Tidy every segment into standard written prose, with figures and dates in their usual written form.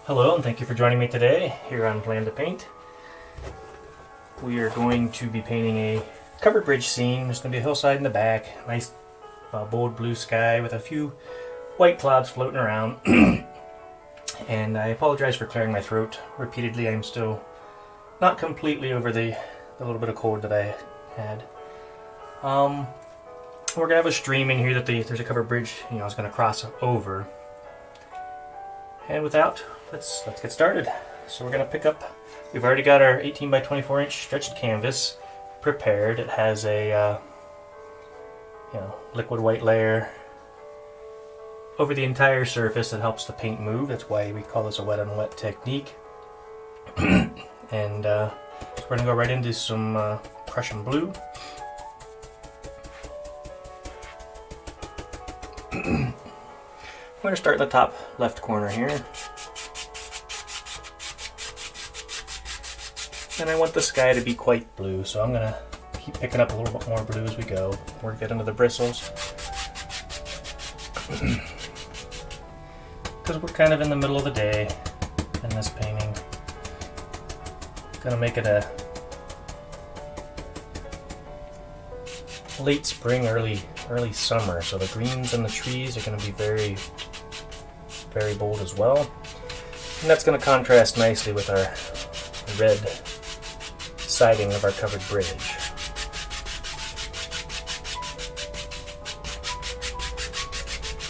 Hello and thank you for joining me today here on Plan to Paint. We are going to be painting a covered bridge scene. There's going to be a hillside in the back, nice bold blue sky with a few white clouds floating around. And I apologize for clearing my throat repeatedly. I'm still not completely over the little bit of cold that I had. We're going to have a stream in here that there's a covered bridge, is going to cross over. And without, let's get started. So we're going to pick up, we've already got our 18 by 24 inch stretched canvas prepared. It has a liquid white layer over the entire surface that helps the paint move. That's why we call this a wet on wet technique. And we're going to go right into some Prussian blue. I'm going to start in the top left corner here. And I want the sky to be quite blue, so I'm going to keep picking up a little bit more blue as we go. We'll get into the bristles. Because we're kind of in the middle of the day in this painting. Going to make it a late spring, early summer, so the greens and the trees are going to be very bold as well, and that's going to contrast nicely with our red siding of our covered bridge.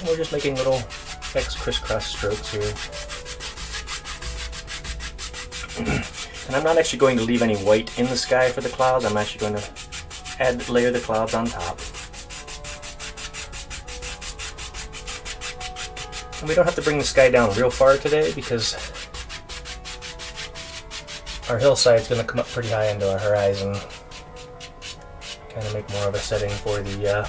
And we're just making little crisscross strokes here. And I'm not actually going to leave any white in the sky for the clouds. I'm actually going to layer the clouds on top. And we don't have to bring the sky down real far today because our hillside's going to come up pretty high into our horizon. Kind of make more of a setting for the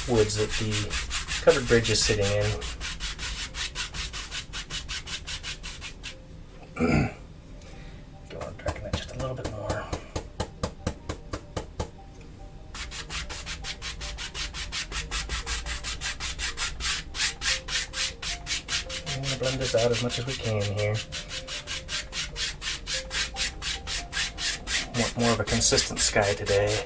woods that the covered bridge is sitting in. Go on, darken that just a little bit more. I'm going to blend this out as much as we can here. Want more of a consistent sky today.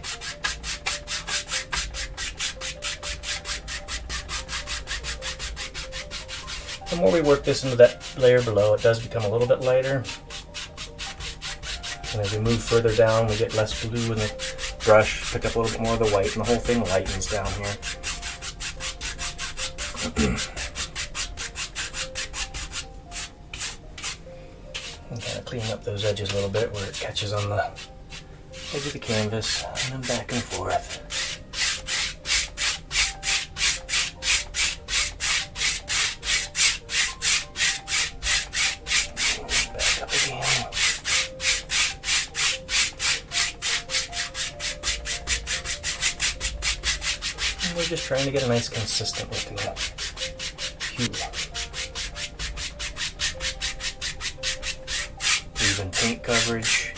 The more we work this into that layer below, it does become a little bit lighter. And as we move further down, we get less blue in the brush, pick up a little bit more of the white, and the whole thing lightens down here. And kind of clean up those edges a little bit where it catches on the edge of the canvas, and then back and forth. We're just trying to get a nice consistent looking hue. Even paint coverage.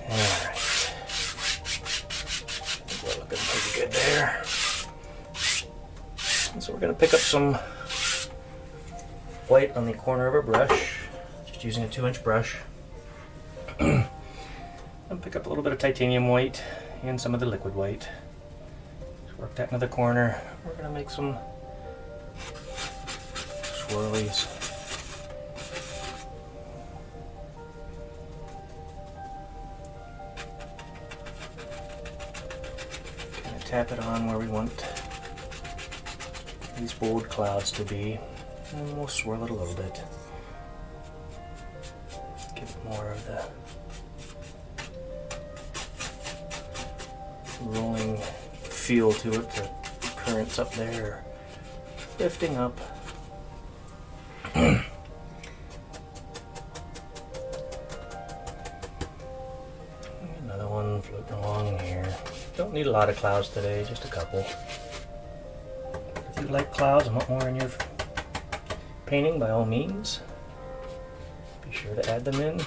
Alright. I think we're looking pretty good there. And so we're going to pick up some white on the corner of a brush. Just using a 2-inch brush. And pick up a little bit of titanium white and some of the liquid white. Just work that into the corner. We're going to make some swirlies. Kind of tap it on where we want these bold clouds to be, and we'll swirl it a little bit. Give it more of the rolling feel to it. The currents up there lifting up. Another one floating along here. Don't need a lot of clouds today, just a couple. If you like clouds and want more in your painting, by all means, be sure to add them in.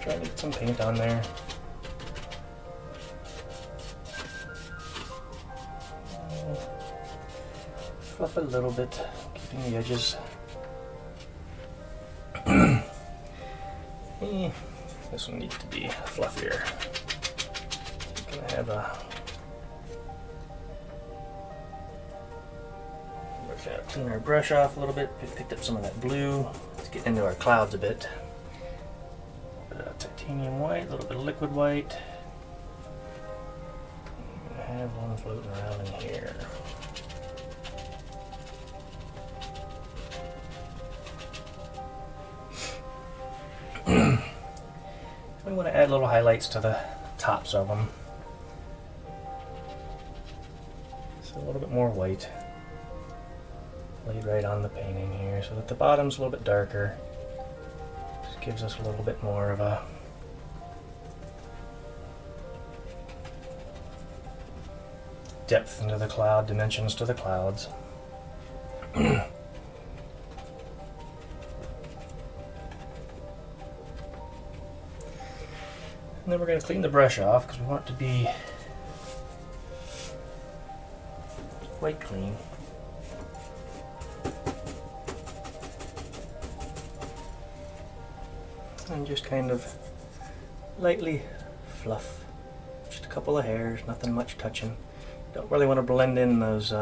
Try to get some paint on there. Fluff it a little bit, keeping the edges. This one needs to be fluffier. I'm gonna have a clean our brush off a little bit. Picked up some of that blue. Let's get into our clouds a bit. Titanium white, a little bit of liquid white. I'm gonna have one floating around in here. We want to add little highlights to the tops of them. So a little bit more white laid right on the painting here, so that the bottom's a little bit darker. Just gives us a little bit more of a depth into the cloud, dimensions to the clouds. And then we're going to clean the brush off because we want it to be quite clean. And just kind of lightly fluff. Just a couple of hairs, nothing much touching. Don't really want to blend in those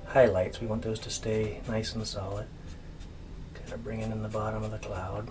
highlights. We want those to stay nice and solid. Kind of bringing in the bottom of the cloud.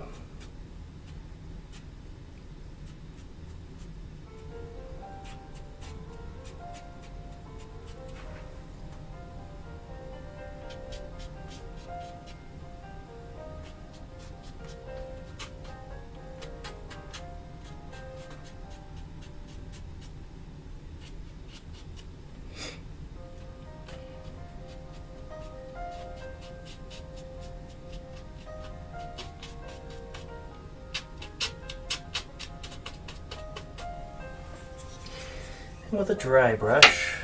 With a dry brush,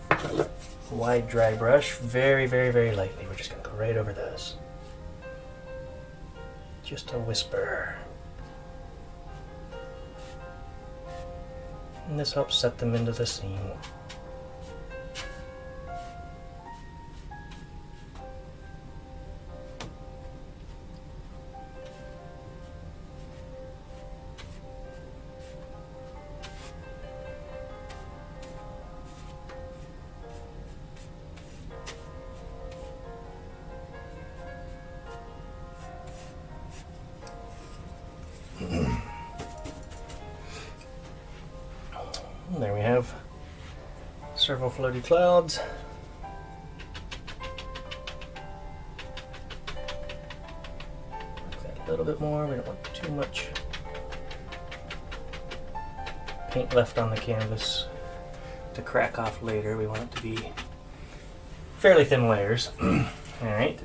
a wide dry brush, very lightly. We're just going to go right over those. Just a whisper. And this helps set them into the scene. And there we have several floaty clouds. Make that a little bit more. We don't want too much paint left on the canvas to crack off later. We want it to be fairly thin layers. Alright.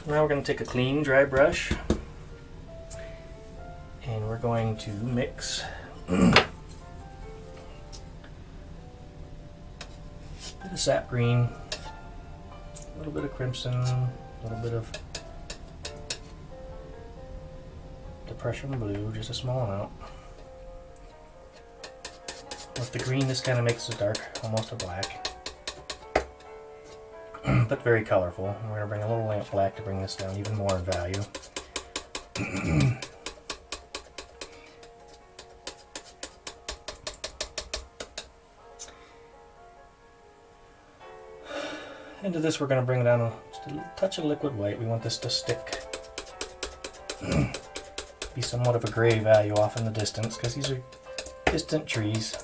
Now we're going to take a clean, dry brush and we're going to mix a bit of sap green, a little bit of crimson, a little bit of depression blue, just a small amount. With the green, this kind of makes it dark, almost a black. But very colorful. We're going to bring a little lamp black to bring this down even more in value. Into this we're going to bring down just a touch of liquid white. We want this to stick, be somewhat of a gray value off in the distance because these are distant trees.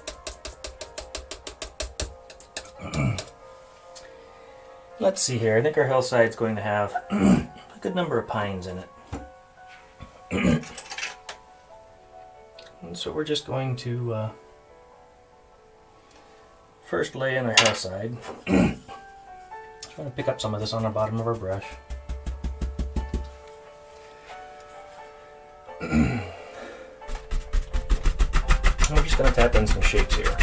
Let's see here. I think our hillside's going to have a good number of pines in it. And so we're just going to first lay in our hillside. Just going to pick up some of this on the bottom of our brush. We're just going to tap in some shapes here.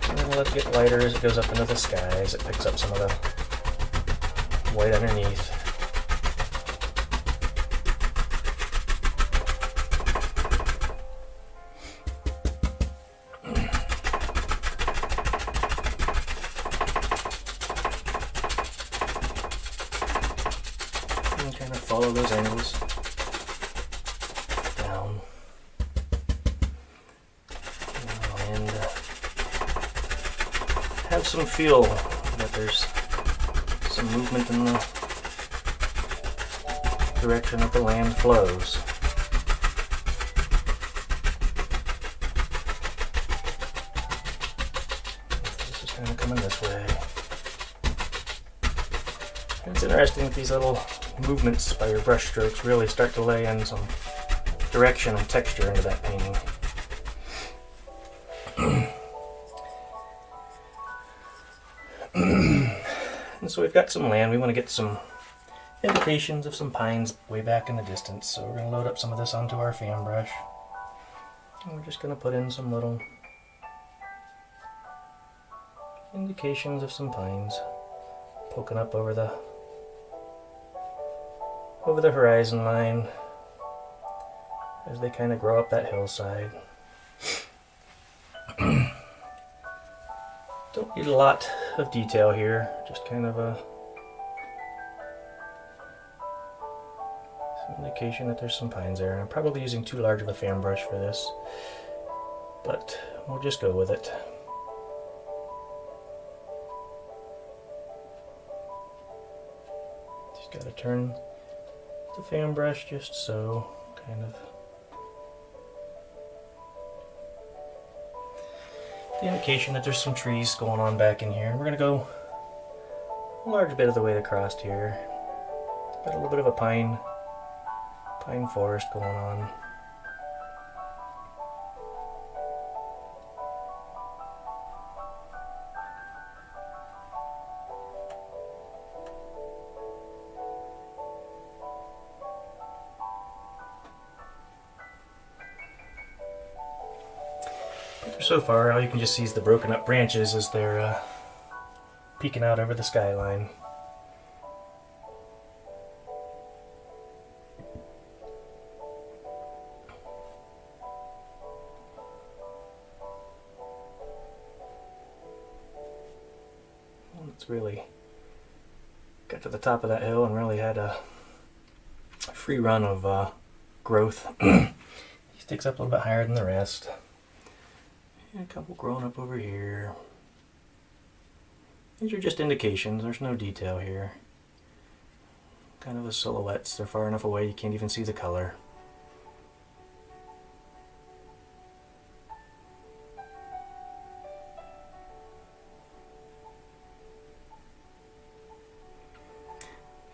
And then let it get lighter as it goes up into the sky, as it picks up some of the white underneath. And kind of follow those angles down. And have some feel that there's some movement in the direction that the land flows. This is kind of coming this way. And it's interesting that these little movements by your brush strokes really start to lay in some direction and texture into that painting. And so we've got some land. We want to get some indications of some pines way back in the distance. So we're going to load up some of this onto our fan brush. And we're just going to put in some little indications of some pines poking up over the horizon line as they kind of grow up that hillside. Don't need a lot of detail here, just kind of some indication that there's some pines there. I'm probably using too large of a fan brush for this, but we'll just go with it. Just got to turn the fan brush just so, kind of. The indication that there's some trees going on back in here. We're going to go a large bit of the way across here. Got a little bit of a pine forest going on. So far, all you can just see is the broken up branches as they're peeking out over the skyline. It's really got to the top of that hill and really had a free run of growth. He sticks up a little bit higher than the rest. And a couple growing up over here. These are just indications, there's no detail here. Kind of a silhouettes, they're far enough away you can't even see the color.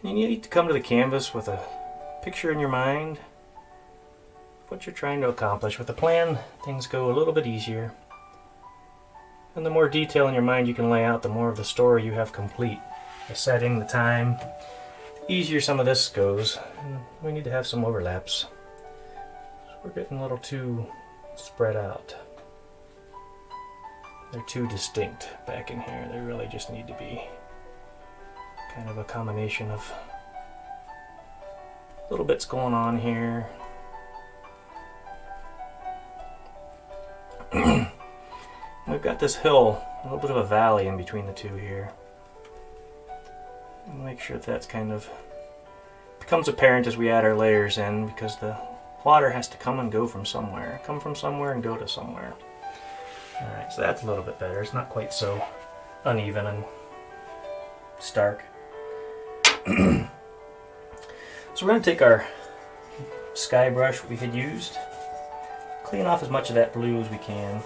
And you need to come to the canvas with a picture in your mind of what you're trying to accomplish. With a plan, things go a little bit easier. And the more detail in your mind you can lay out, the more of the story you have complete. The setting, the time, the easier some of this goes. And we need to have some overlaps. So we're getting a little too spread out. They're too distinct back in here. They really just need to be kind of a combination of little bits going on here. We've got this hill, a little bit of a valley in between the two here. And make sure that's kind of becomes apparent as we add our layers in, because the water has to come and go from somewhere. Come from somewhere and go to somewhere. Alright, so that's a little bit better. It's not quite so uneven and stark. So we're going to take our sky brush we had used, clean off as much of that blue as we can.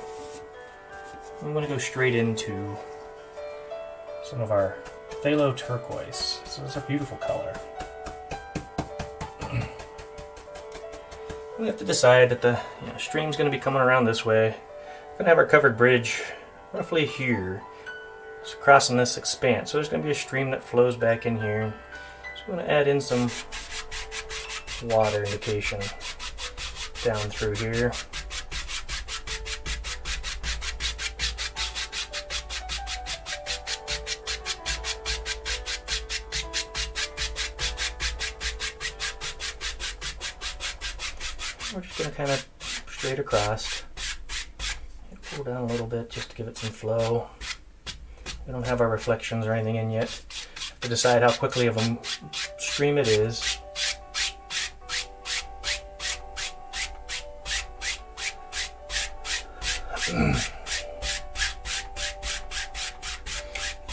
We want to go straight into some of our phthalo turquoise. So it's a beautiful color. We have to decide that the stream's going to be coming around this way. We're going to have our covered bridge roughly here. It's crossing this expanse. So there's going to be a stream that flows back in here. So I'm going to add in some water indication down through here. We're just going to kind of straight across. Pull down a little bit just to give it some flow. We don't have our reflections or anything in yet. Have to decide how quickly of a stream it is.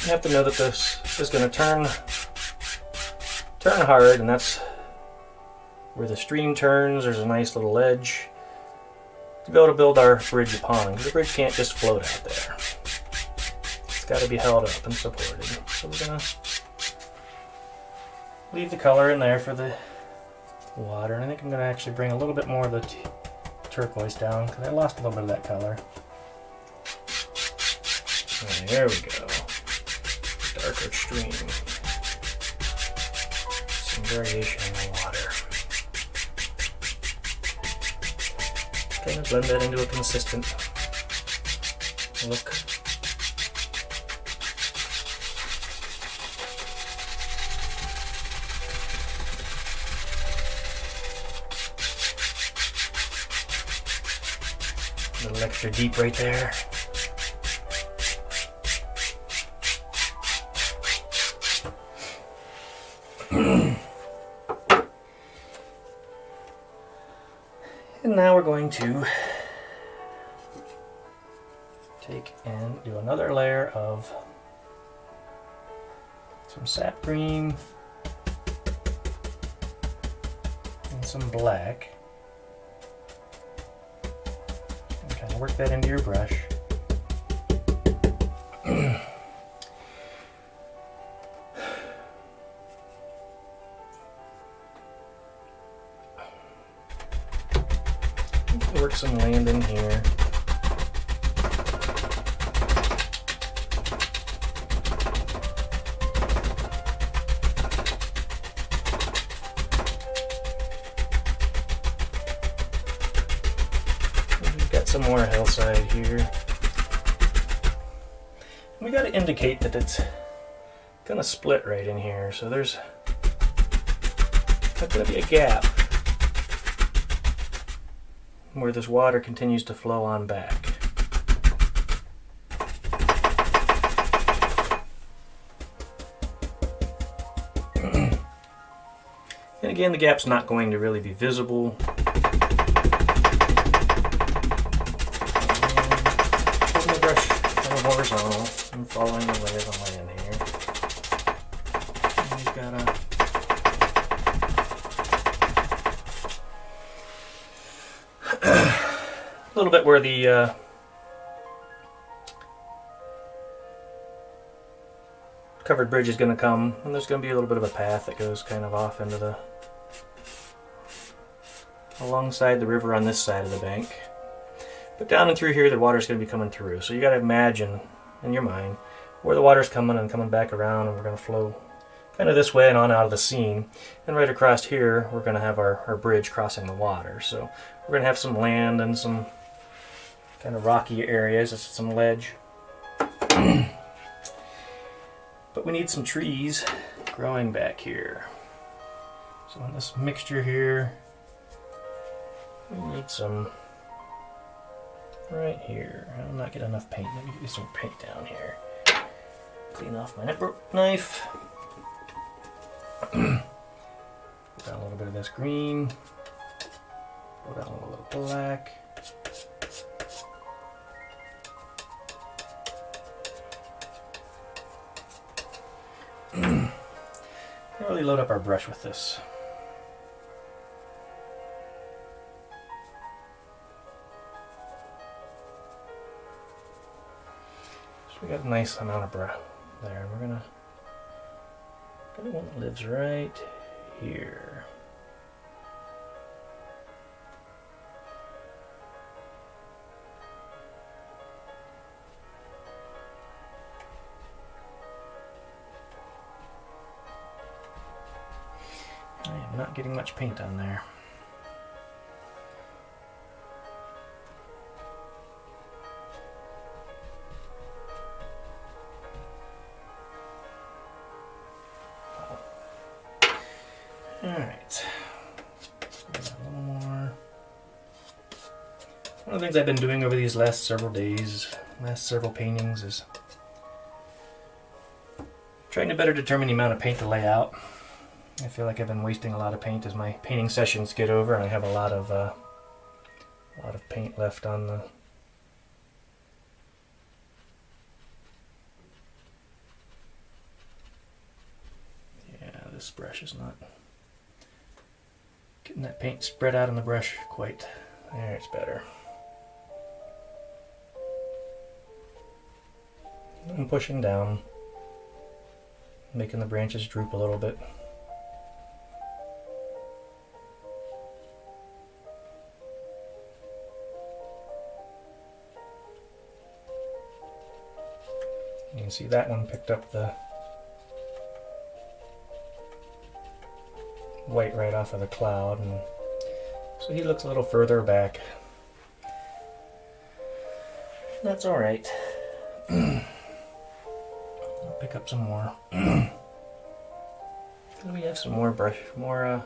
You have to know that this is going to turn hard, and that's where the stream turns. There's a nice little ledge to be able to build our bridge upon, because the bridge can't just float out there. It's got to be held up and supported. So we're going to leave the color in there for the water, and I think I'm going to actually bring a little bit more of the turquoise down, because I lost a little bit of that color. And there we go. Darker stream. Some variation in the water. Kind of blend that into a consistent look. A little extra deep right there. And now we're going to take and do another layer of some sap green and some black. And kind of work that into your brush. Work some land in here. We've got some more hillside here. We got to indicate that it's gonna split right in here, so there's not gonna be a gap where this water continues to flow on back. And again, the gap's not going to really be visible. Holding the brush kind of horizontal and following the lay of the land here. And we've got a little bit where the covered bridge is going to come, and there's going to be a little bit of a path that goes kind of off into the alongside the river on this side of the bank. But down and through here, the water's going to be coming through. So you got to imagine in your mind where the water's coming and coming back around, and we're going to flow kind of this way and on out of the scene. And right across here, we're going to have our bridge crossing the water. So we're going to have some land and some kind of rocky areas, some ledge. But we need some trees growing back here. So in this mixture here, we need some right here. I'll not get enough paint. Let me get some paint down here. Clean off my knife. Put down a little bit of this green. Put down a little black. Really load up our brush with this. So we got a nice amount of brush there. We're gonna get one that lives right here. we're not getting much paint on there. Alright, a little more. One of the things I've been doing over these last several days, last several paintings, is trying to better determine the amount of paint to lay out. I feel like I've been wasting a lot of paint as my painting sessions get over, and I have a lot of paint left on the this brush is not getting that paint spread out on the brush quite. There, it's better. I'm pushing down, making the branches droop a little bit. You can see that one picked up the white right off of the cloud, and so he looks a little further back. That's all right. I'll pick up some more. We have some more brush, more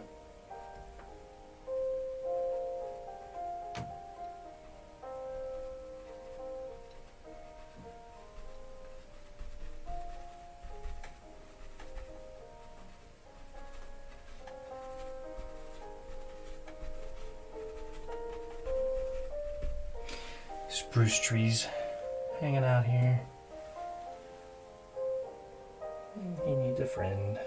spruce trees hanging out here. He needs a friend.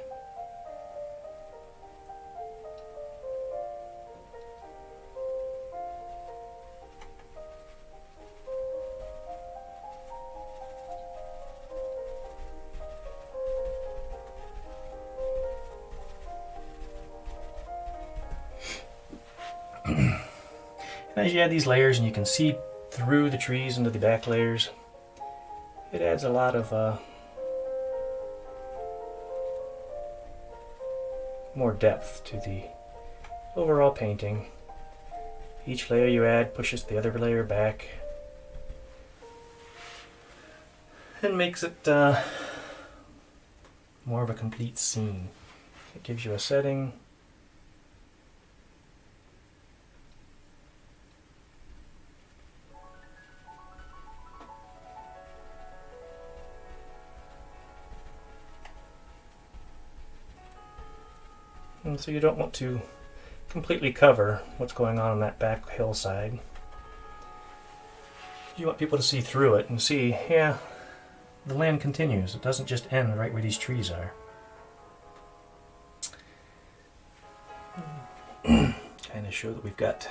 And as you add these layers and you can see through the trees into the back layers, it adds a lot of more depth to the overall painting. Each layer you add pushes the other layer back and makes it more of a complete scene. It gives you a setting, and so you don't want to completely cover what's going on that back hillside. You want people to see through it and see, yeah, the land continues. It doesn't just end right where these trees are. Kind of show that we've got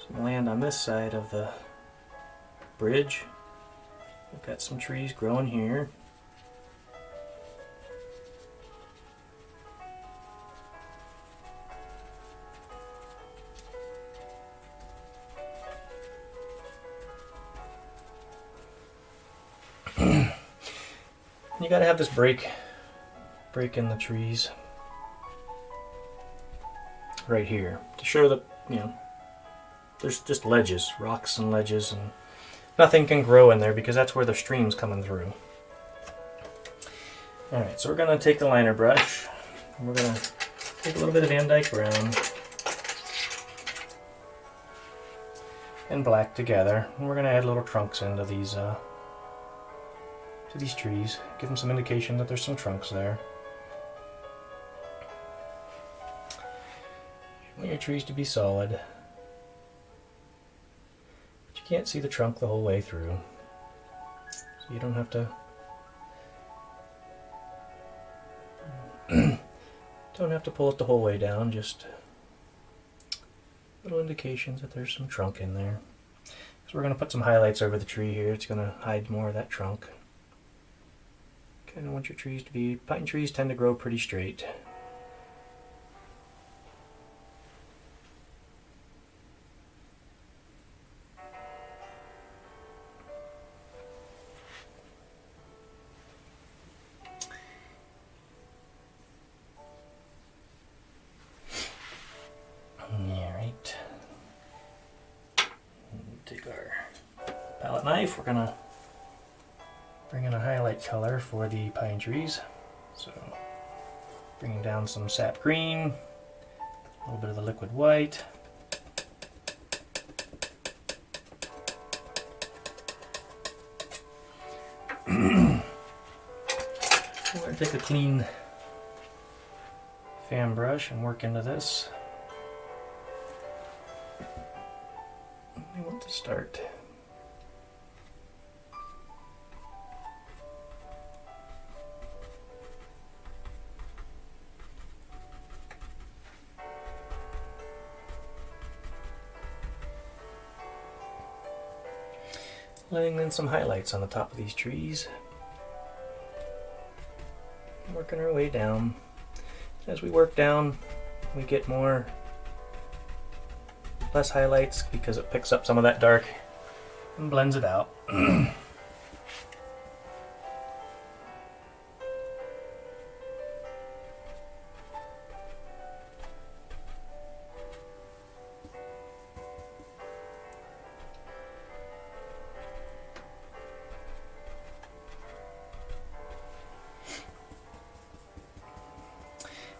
some land on this side of the bridge. We've got some trees growing here. You gotta have this break in the trees right here to show that, you know, there's just ledges, rocks and ledges, and nothing can grow in there because that's where the stream's coming through. Alright, so we're gonna take the liner brush and we're gonna take a little bit of Van Dyke Brown and black together, and we're gonna add little trunks into these to these trees, give them some indication that there's some trunks there. You want your trees to be solid, but you can't see the trunk the whole way through, so you don't have to pull it the whole way down, just little indications that there's some trunk in there. So we're going to put some highlights over the tree here. It's going to hide more of that trunk. Kind of want your trees to be, pine trees tend to grow pretty straight. knife, we're gonna bring in a highlight color for the pine trees. So bringing down some sap green, a little bit of the liquid white. I'm going to take a clean fan brush and work into this. I want to start laying in some highlights on the top of these trees. Working our way down. As we work down, we get less highlights because it picks up some of that dark and blends it out.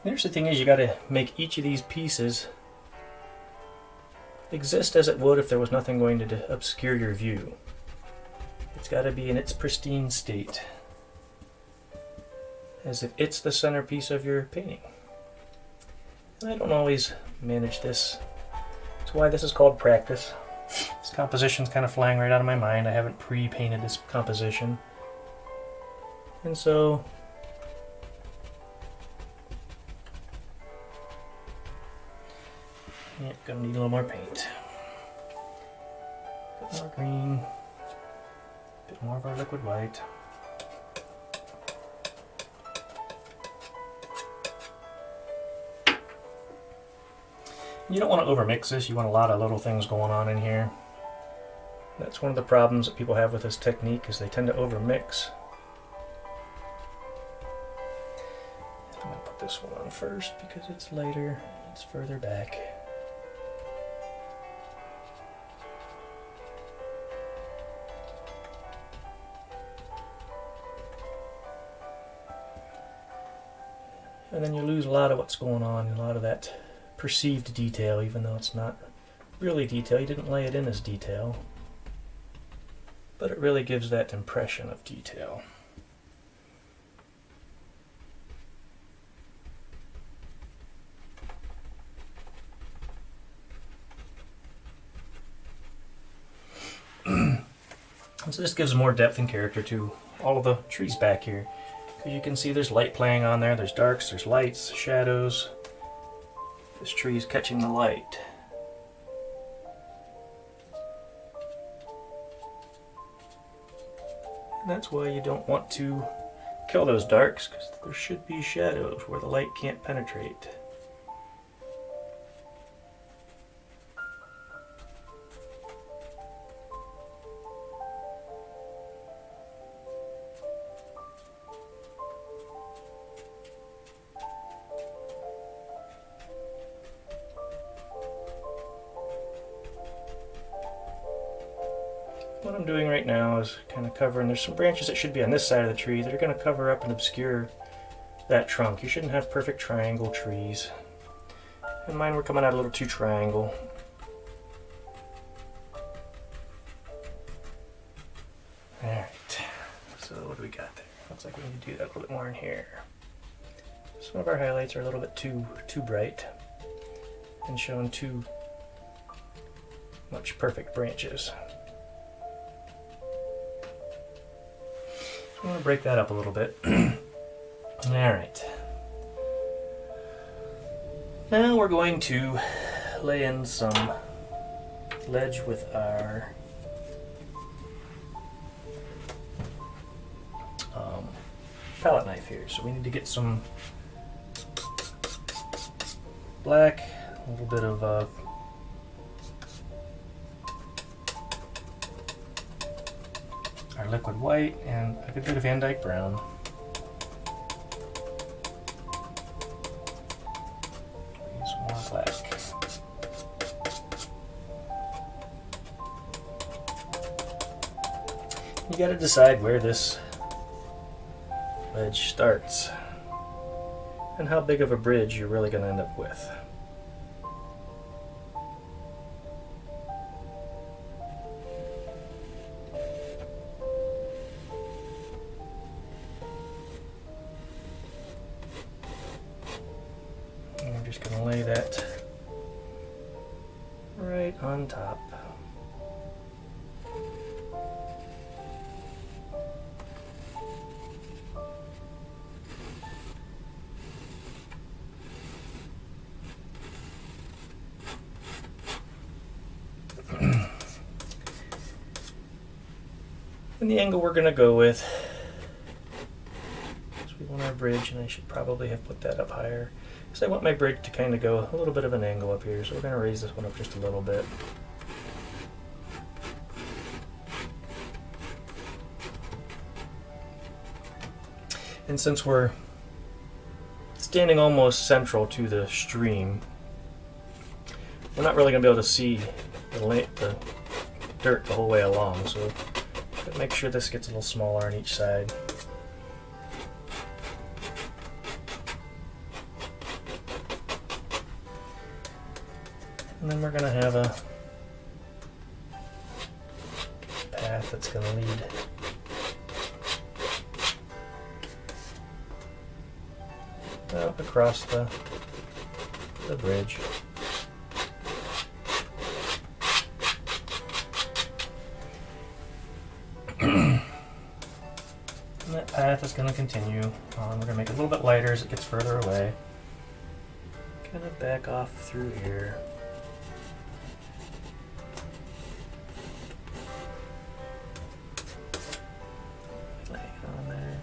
The interesting thing is you got to make each of these pieces exist as it would if there was nothing going to obscure your view. It's got to be in its pristine state, as if it's the centerpiece of your painting. And I don't always manage this. That's why this is called practice. This composition's kind of flying right out of my mind. I haven't pre-painted this composition. And so yeah, gonna need a little more paint. A bit more green, a bit more of our liquid white. You don't want to overmix this, you want a lot of little things going on in here. That's one of the problems that people have with this technique, is they tend to overmix. I'm gonna put this one on first because it's lighter, it's further back. And then you lose a lot of what's going on, a lot of that perceived detail, even though it's not really detail. You didn't lay it in as detail, but it really gives that impression of detail. So this gives more depth and character to all of the trees back here. Because you can see there's light playing on there, there's darks, there's lights, shadows. This tree is catching the light. And that's why you don't want to kill those darks, because there should be shadows where the light can't penetrate. What I'm doing right now is kind of covering, there's some branches that should be on this side of the tree that are going to cover up and obscure that trunk. You shouldn't have perfect triangle trees. And mine were coming out a little too triangle. Alright, so what do we got there? Looks like we need to do that a little bit more in here. Some of our highlights are a little bit too bright and showing too much perfect branches. I'm going to break that up a little bit. Alright. Now we're going to lay in some ledge with our palette knife here. So we need to get some black, a little bit of our liquid white, and a good bit of Van Dyke brown. Use more black. got to decide where this ledge starts and how big of a bridge you're really going to end up with. And we're just going to lay that right on top. And the angle we're going to go with is we want our bridge, and I should probably have put that up higher because I want my bridge to kind of go a little bit of an angle up here, so we're going to raise this one up just a little bit. And since we're standing almost central to the stream, we're not really going to be able to see the dirt the whole way along, so make sure this gets a little smaller on each side. And then we're going to have a path that's going to lead up across the bridge. And that path is going to continue on. We're going to make it a little bit lighter as it gets further away. Kind of back off through here. Lay it on there.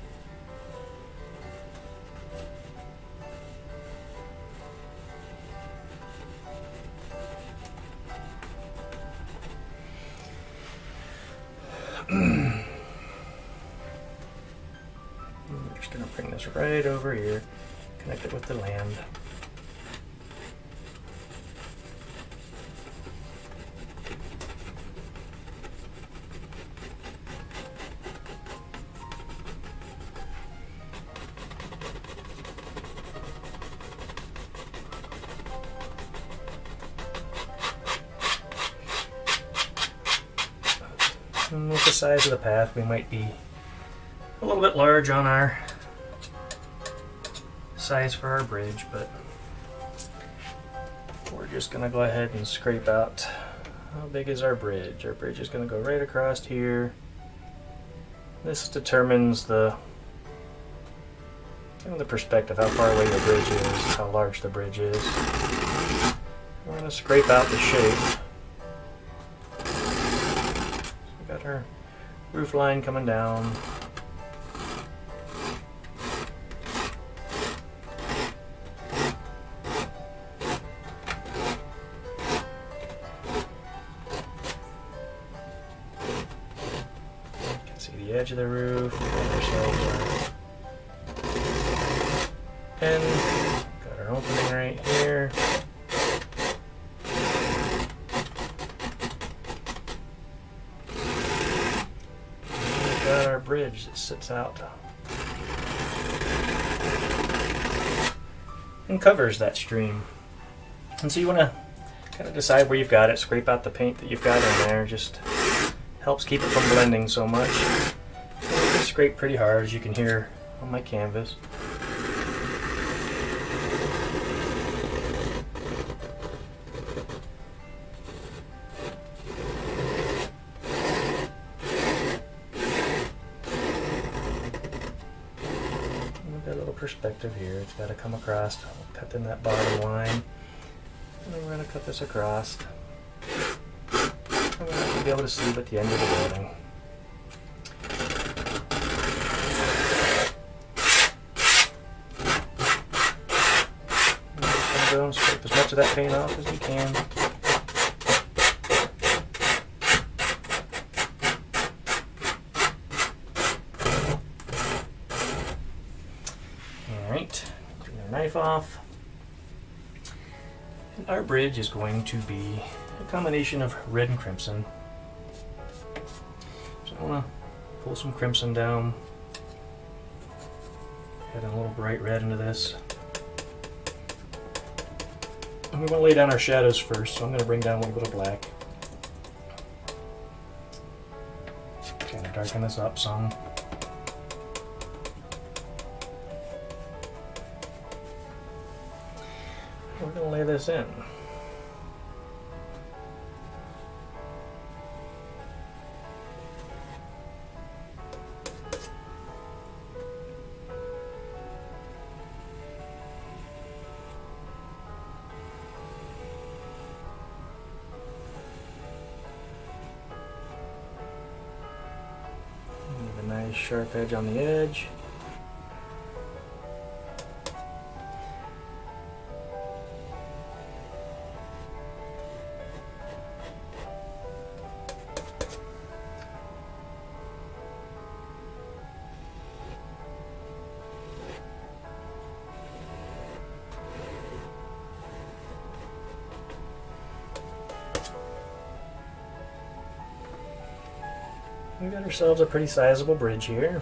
We're just going to bring this right over here, connect it with the land. And with the size of the path, we might be a little bit large on our size for our bridge, but we're just going to go ahead and scrape out how big is our bridge. Our bridge is going to go right across here. This determines the perspective, how far away the bridge is, how large the bridge is. We're going to scrape out the shape. We got our roof line coming down. You can see the edge of the roof. And got our opening right here. Got our bridge that sits out and covers that stream. And so you want to kind of decide where you've got it, scrape out the paint that you've got in there, just helps keep it from blending so much. And you can scrape pretty hard, as you can hear on my canvas. Perspective here, it's got to come across, cut in that bottom line, and then we're going to cut this across. We're going to be able to see at the end of the building. And just going to go and scrape as much of that paint off as we can. Bring our knife off. And our bridge is going to be a combination of red and crimson. So I want to pull some crimson down. Add a little bright red into this. And we want to lay down our shadows first, so I'm going to bring down a little bit of black. Kind of darken this up some. We're going to lay this in. Leave a nice sharp edge on the edge. We got ourselves a pretty sizable bridge here.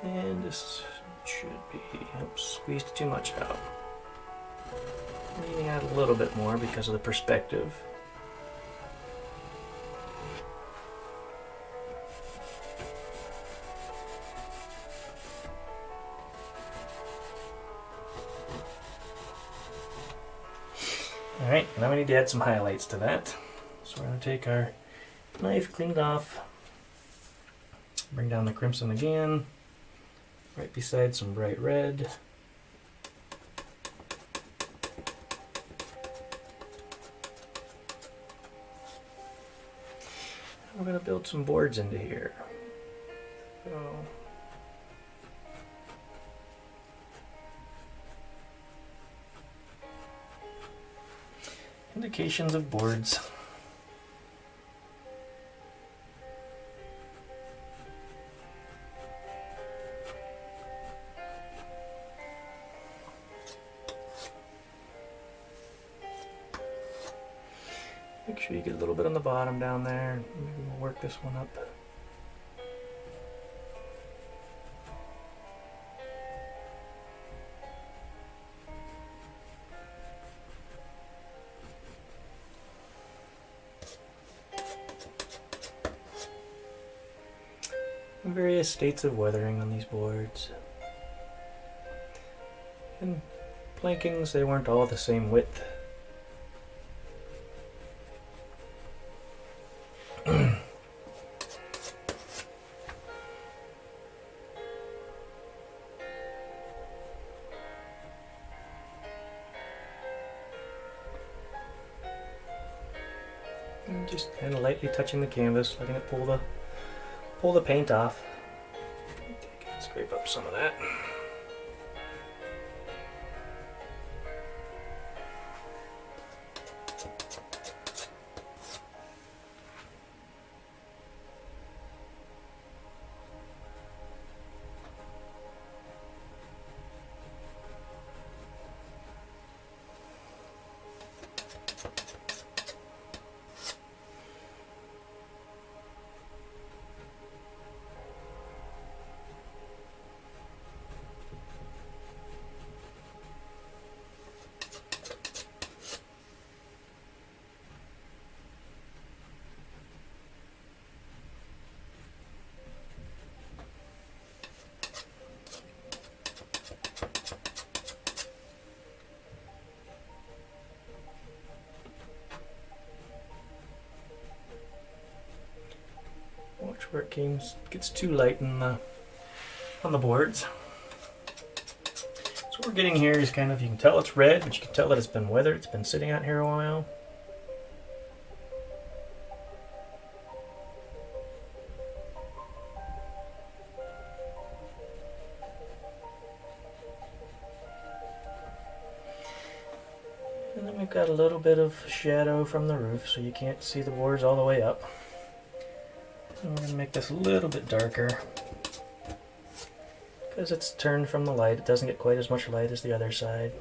And this should be, squeezed too much out. Maybe add a little bit more because of the perspective. Alright, now we need to add some highlights to that. So we're going to take our knife, clean it off, bring down the crimson again, right beside some bright red. We're going to build some boards into here. So, indications of boards. Make sure you get a little bit on the bottom down there. Maybe we'll work this one up. Various states of weathering on these boards. And plankings, they weren't all the same width. And just kind of lightly touching the canvas, letting it pull the paint off. Scrape up some of that. before it gets too light on the boards. So what we're getting here is kind of, you can tell it's red, but you can tell that it's been weathered. It's been sitting out here a while. And then we've got a little bit of shadow from the roof, so you can't see the boards all the way up. And we're going to make this a little bit darker. Because it's turned from the light, it doesn't get quite as much light as the other side.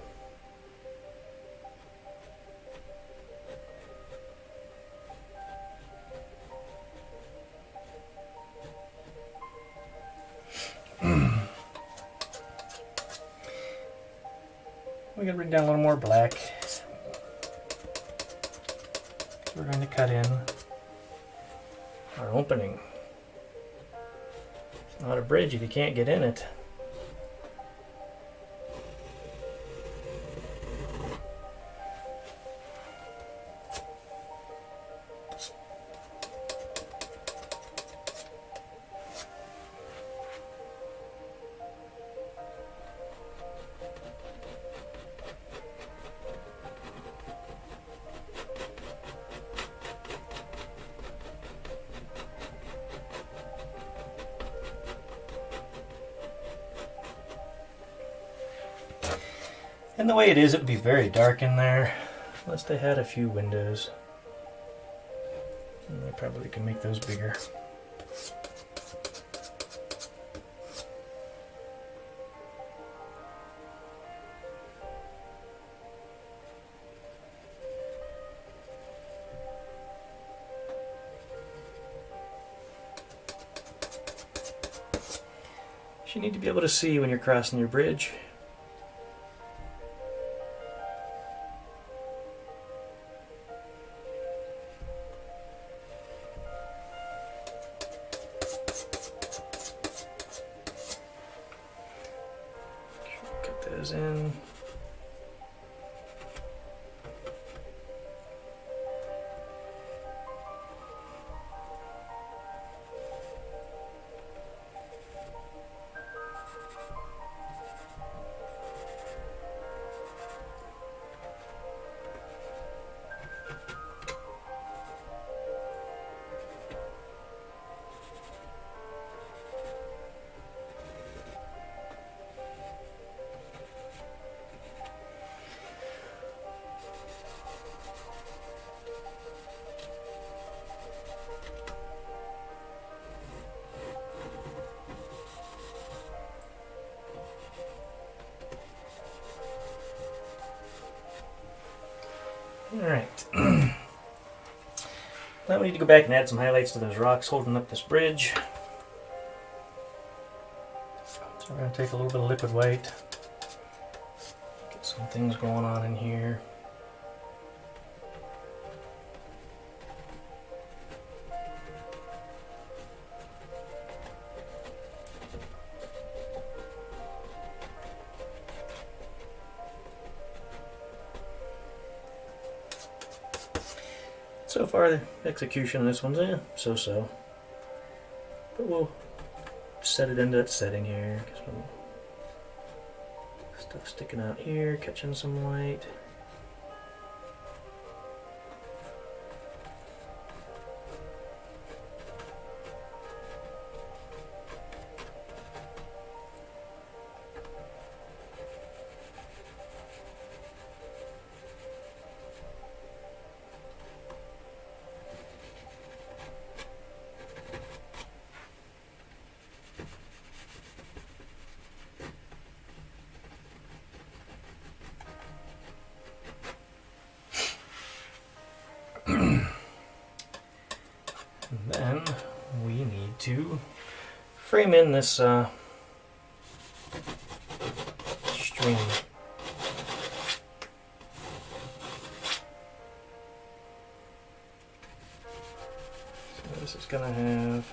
We're going to bring down a little more black. We're going to cut in our opening. It's not a bridge if you can't get in it. And the way it is, it would be very dark in there, unless they had a few windows. And I probably can make those bigger. You need to be able to see when you're crossing your bridge. Cut those in. Alright. Now we need to go back and add some highlights to those rocks holding up this bridge. So we're going to take a little bit of liquid white, get some things going on in here. So far, the execution of this one's so-so. But we'll set it into its setting here. Get some stuff sticking out here, catching some light. Then we need to frame in this string. So this is going to have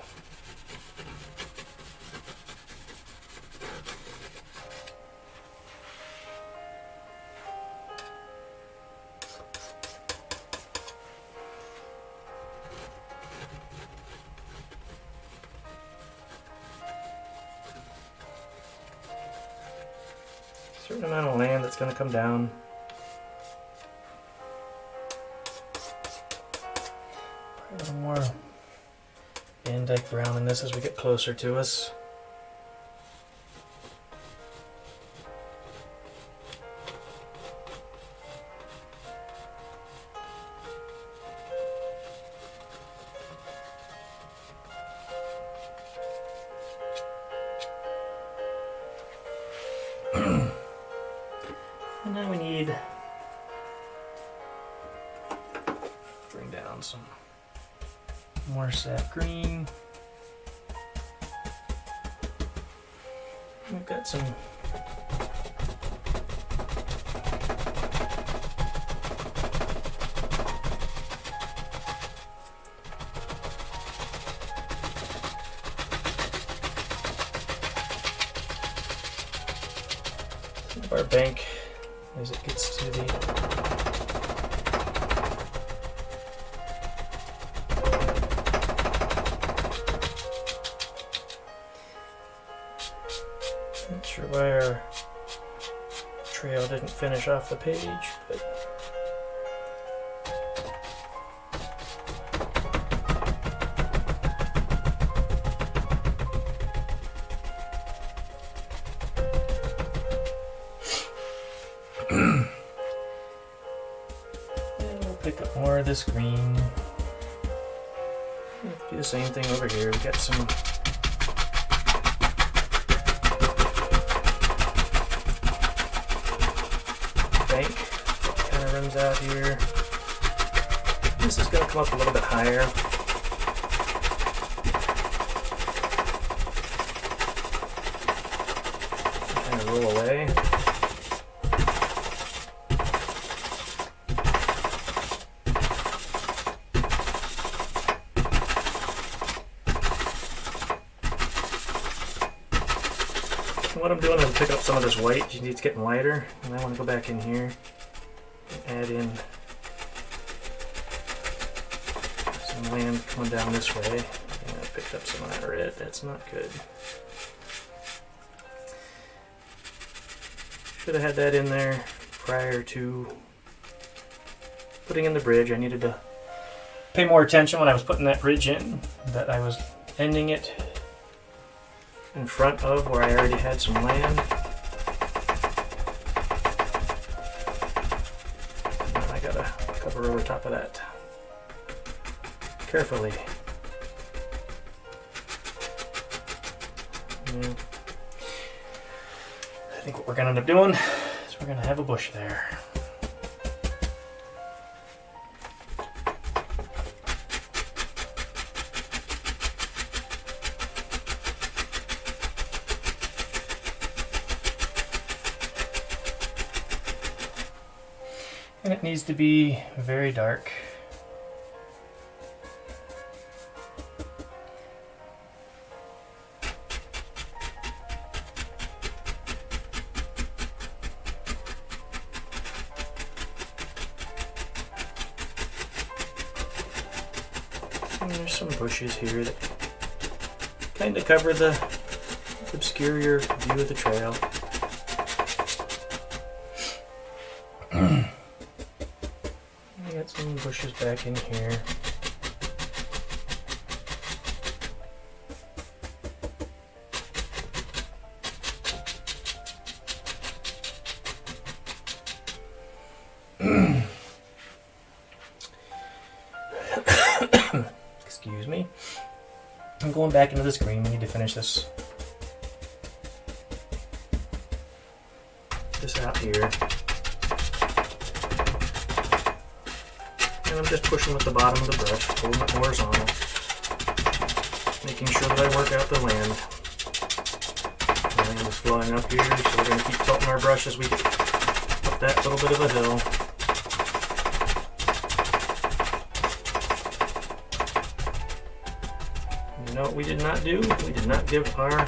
certain amount of land that's going to come down. Probably a little more Van Dyke brown in this as we get closer to us. And now we need bring down some more sap green. We've got some of our bank as it gets to the not sure why our trail didn't finish off the page, but pick up more of this green. Do the same thing over here. We got some bank kind of runs out here. This is going to come up a little bit higher. Kind of roll away. What I'm doing is picking up some of this white. It's getting lighter, and I want to go back in here and add in some land coming down this way. And I picked up some of that red. That's not good. Should have had that in there prior to putting in the bridge. I needed to pay more attention when I was putting that bridge in, that I was ending it in front of where I already had some land. And I gotta cover over top of that carefully. And I think what we're gonna end up doing is we're gonna have a bush there. And it needs to be very dark. And there's some bushes here that kind of cover the obscure view of the trail. Got some bushes back in here. Excuse me. I'm going back into this green. We need to finish this out here. And I'm just pushing with the bottom of the brush, holding it horizontal, making sure that I work out the land. The land is flowing up here, so we're going to keep tilting our brush as we get up that little bit of a hill. You know what we did not do? We did not give our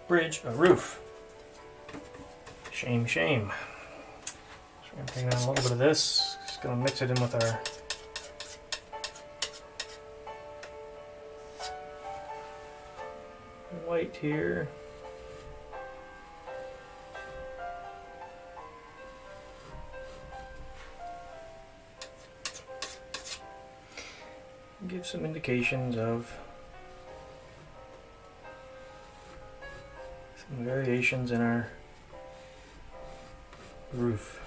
bridge, a roof. Shame, shame. So we're going to bring down a little bit of this. Just going to mix it in with our white here. Give some indications of some variations in our roof.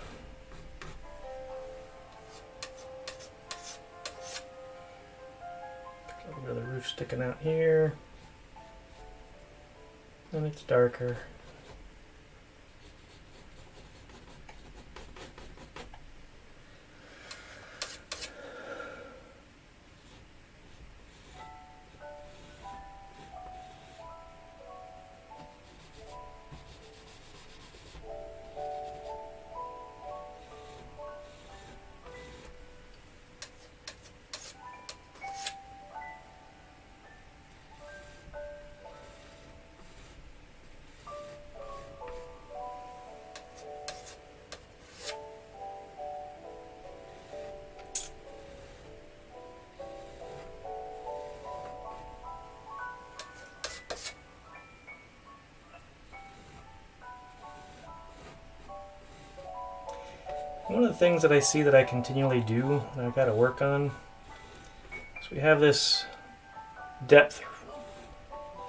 A little bit of the roof sticking out here, and it's darker. One of the things that I see that I continually do, that I've got to work on, is we have this depth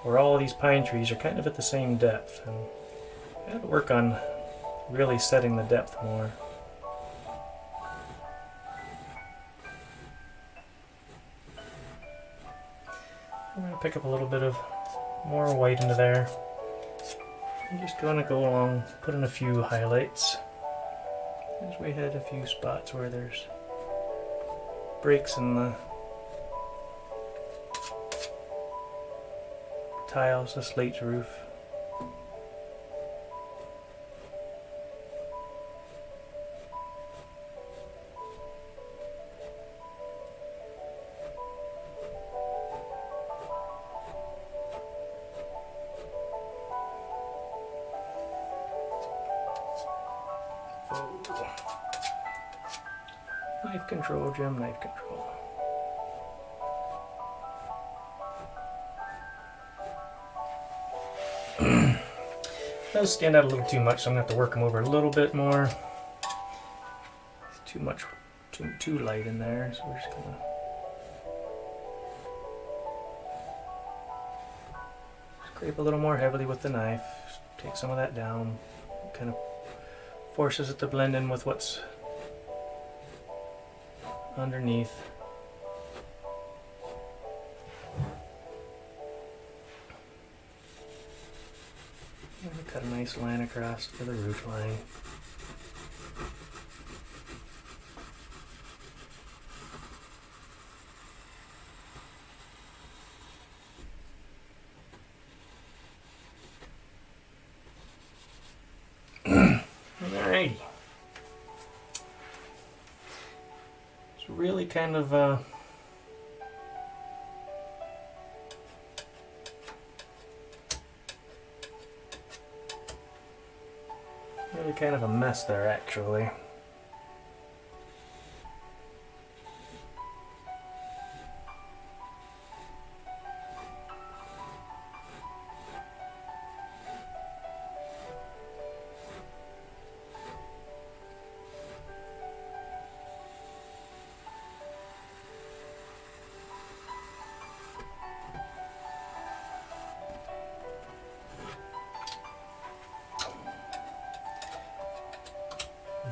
where all of these pine trees are kind of at the same depth, and I got to work on really setting the depth more. I'm going to pick up a little bit of more white into there. I'm just going to go along, put in a few highlights. As we hit a few spots where there's breaks in the tiles, the slate roof. Knife control, Jim, knife control. Those stand out a little too much, so I'm going to have to work them over a little bit more. Too much, too light in there, so we're just going to scrape a little more heavily with the knife. Take some of that down. Kind of forces it to blend in with what's underneath. I'm going to cut a nice line across for the roof line. Alrighty. It's really kind of a mess there, actually.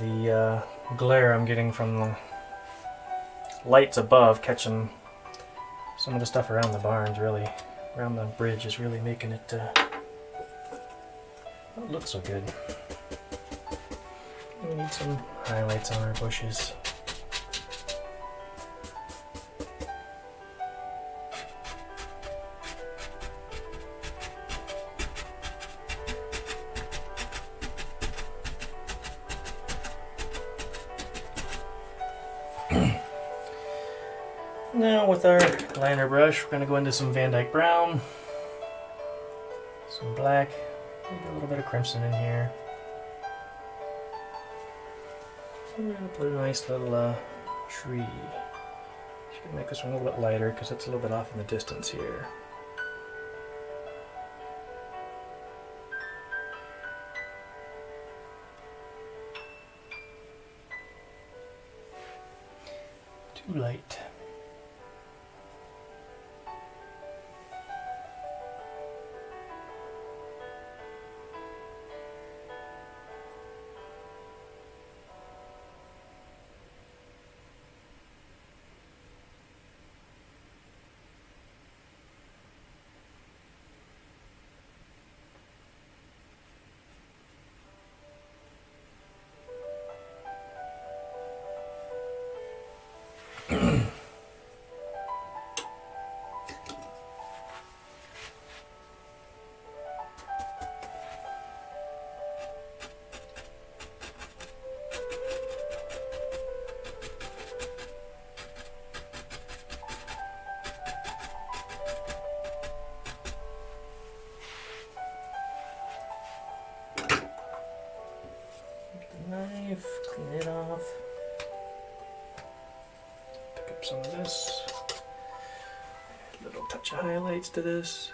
The glare I'm getting from the lights above catching some of the stuff around the barns, really, around the bridge, is really making it not look so good. We need some highlights on our bushes. Now with our liner brush, we're going to go into some Van Dyke Brown. Some black, maybe a little bit of crimson in here. And we're going to put a nice little tree. Just going to make this one a little bit lighter because it's a little bit off in the distance here. Too light. Knife, clean it off. Pick up some of this. Add a little touch of highlights to this.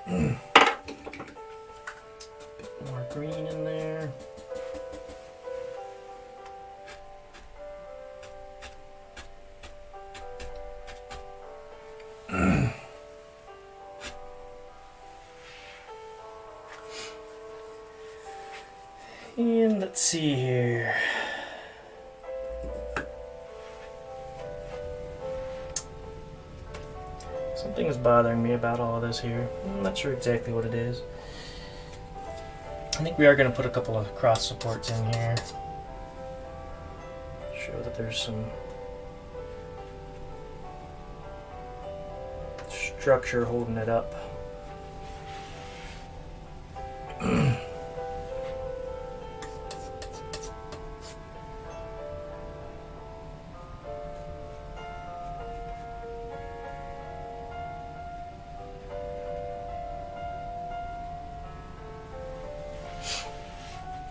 Bit more green in there. And let's see here. Something is bothering me about all of this here. I'm not sure exactly what it is. I think we are going to put a couple of cross supports in here. Show that there's some structure holding it up.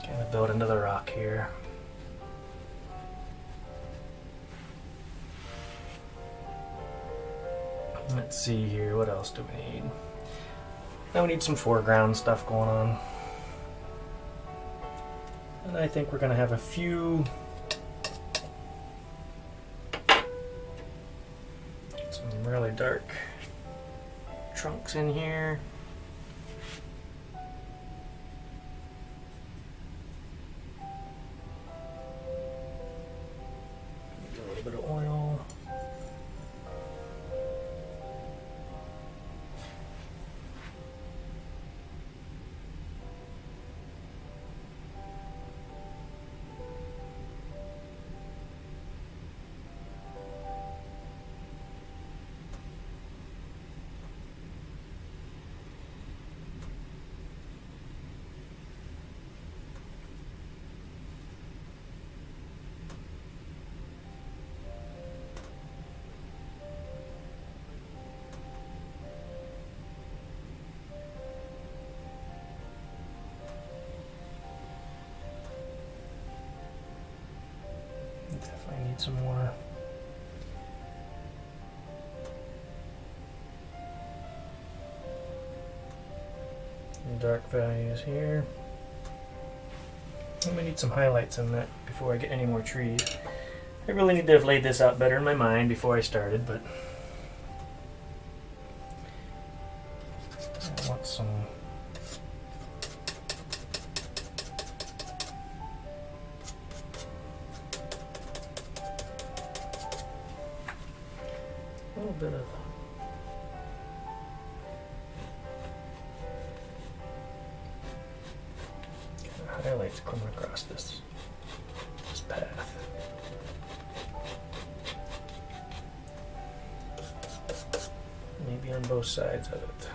Kind of build into the rock here. Let's see here, what else do we need? Now we need some foreground stuff going on. And I think we're going to have a few some really dark trunks in here. A little bit of oil. Definitely need some more. Some dark values here. And we need some highlights in that before I get any more trees. I really need to have laid this out better in my mind before I started, but I want some a little bit of highlights coming across this path. Maybe on both sides of it.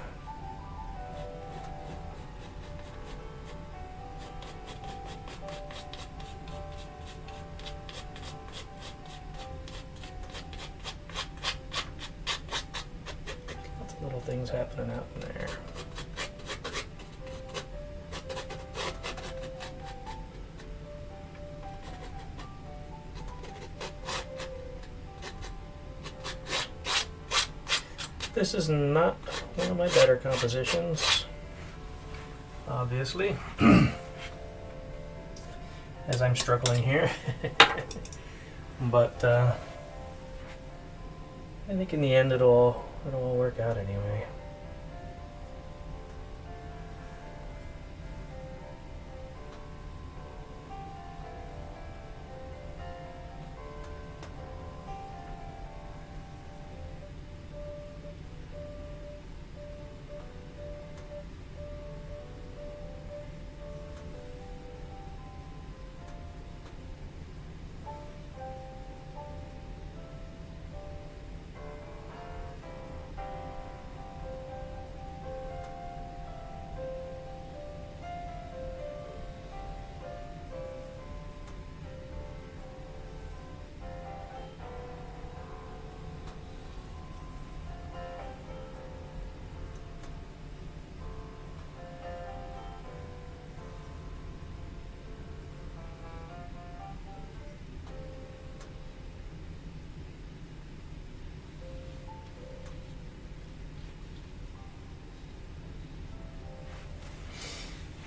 things happening out in there. This is not one of my better compositions, obviously, as I'm struggling here. But I think in the end it'll all work out anyway.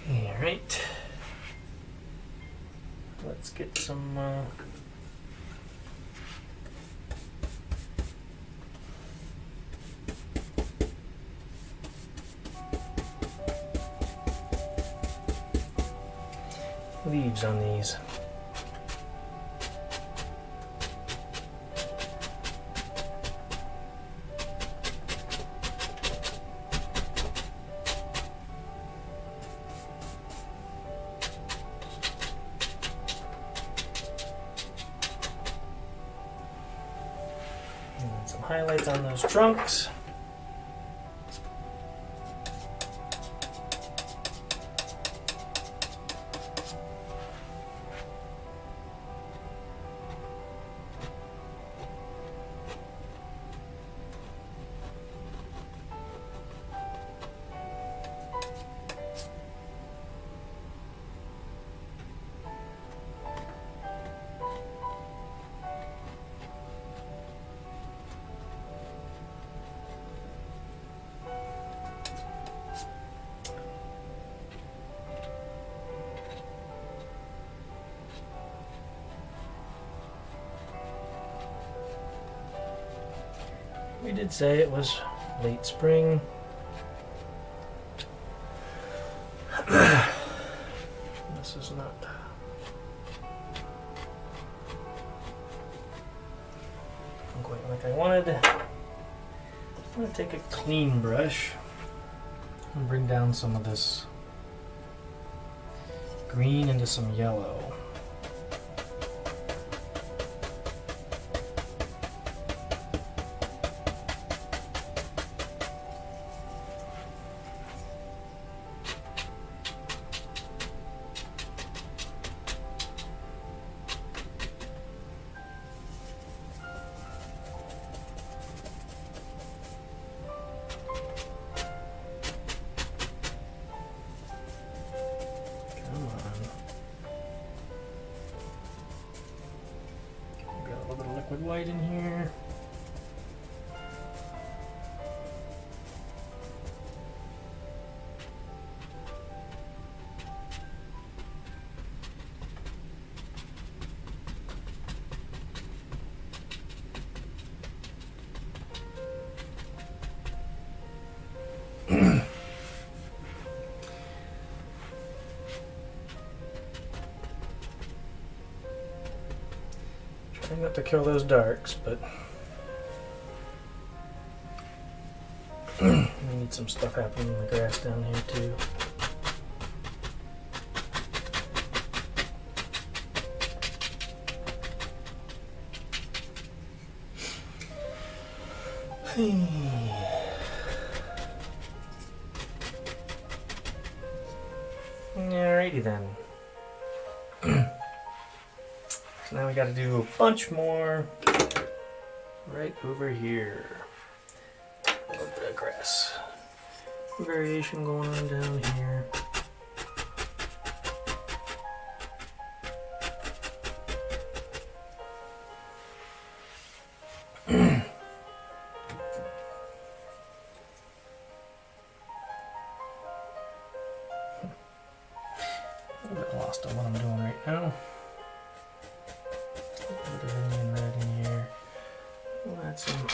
Alright, let's get some leaves on these. Some highlights on those trunks. We did say it was late spring. This is not quite like I wanted. I'm going to take a clean brush and bring down some of this green into some yellow. Liquid white in here. Trying not to kill those darks, but we need some stuff happening in the grass down here too. Alrighty then. So now we got to do a bunch more right over here. A watercress variation going on down here. A little bit lost on what I'm doing right now. A little bit of Indian red in here. We'll add some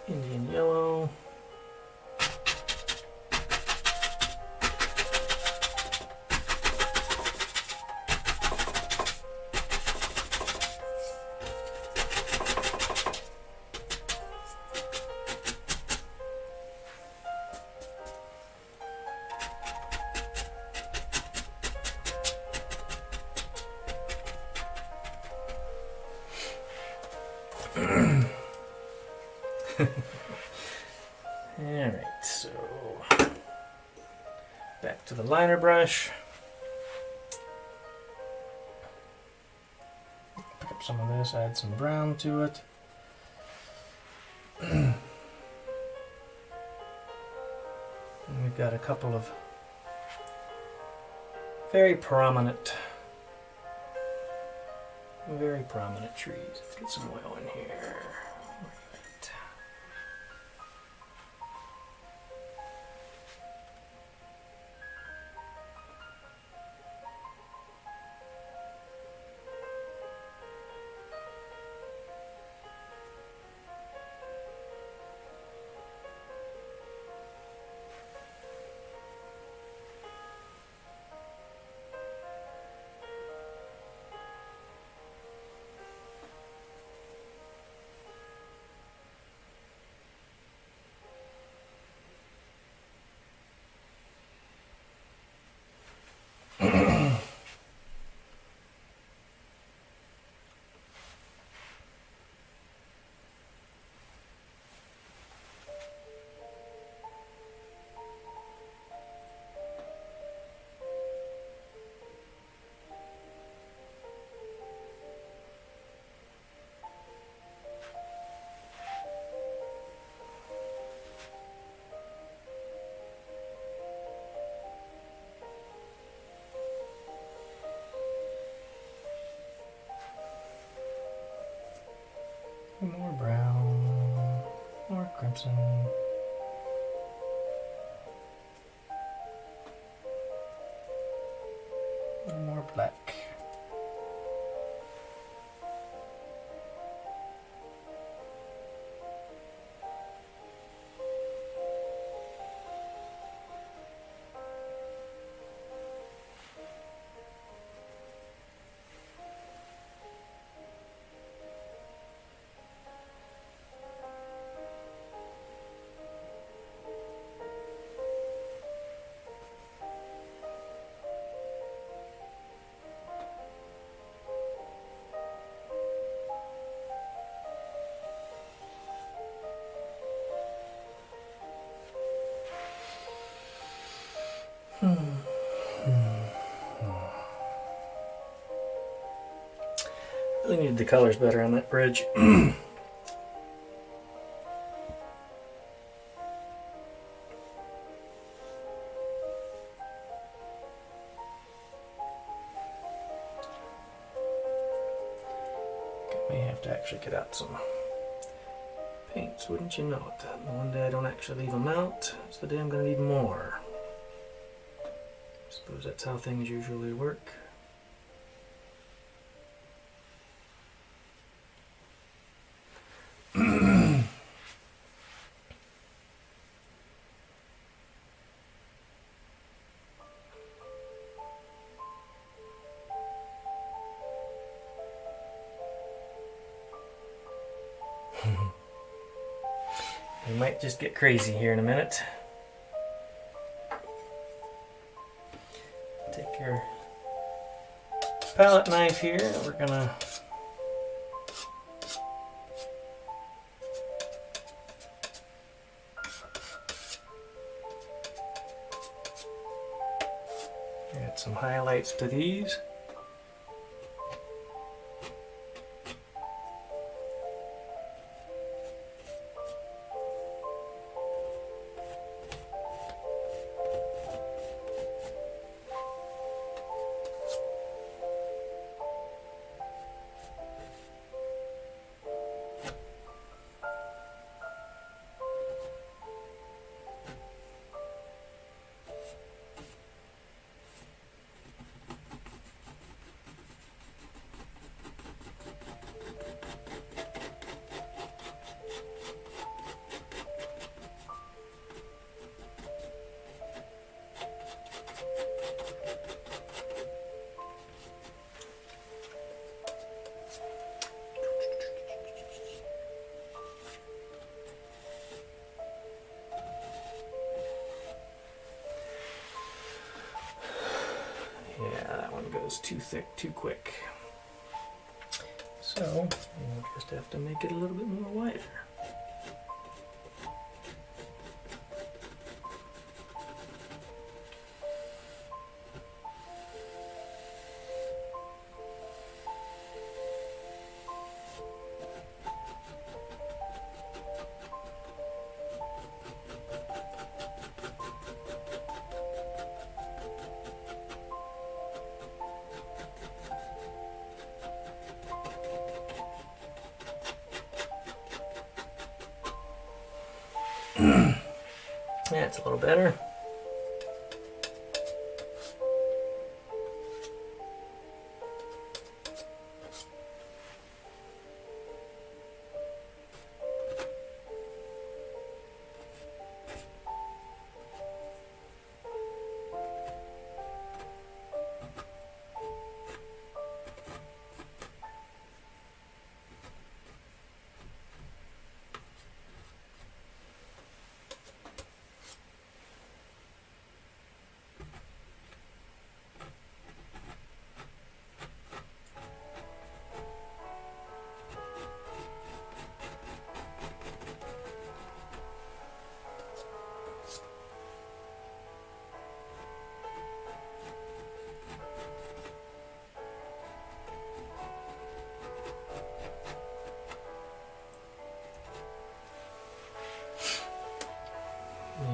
Indian yellow. Alright, so back to the liner brush. Pick up some of this, add some brown to it. And we've got a couple of very prominent trees. Let's get some oil in here. More brown, more crimson. And more black. Really needed the colors better on that bridge. May have to actually get out some paints, wouldn't you know it? The one day I don't actually leave them out, it's the day I'm going to need more. I suppose that's how things usually work. We might just get crazy here in a minute. Take your palette knife here, we're gonna highlights to these. Yeah, that one goes too thick, too quick. So we'll just have to make it a little bit more wider. Yeah, it's a little better.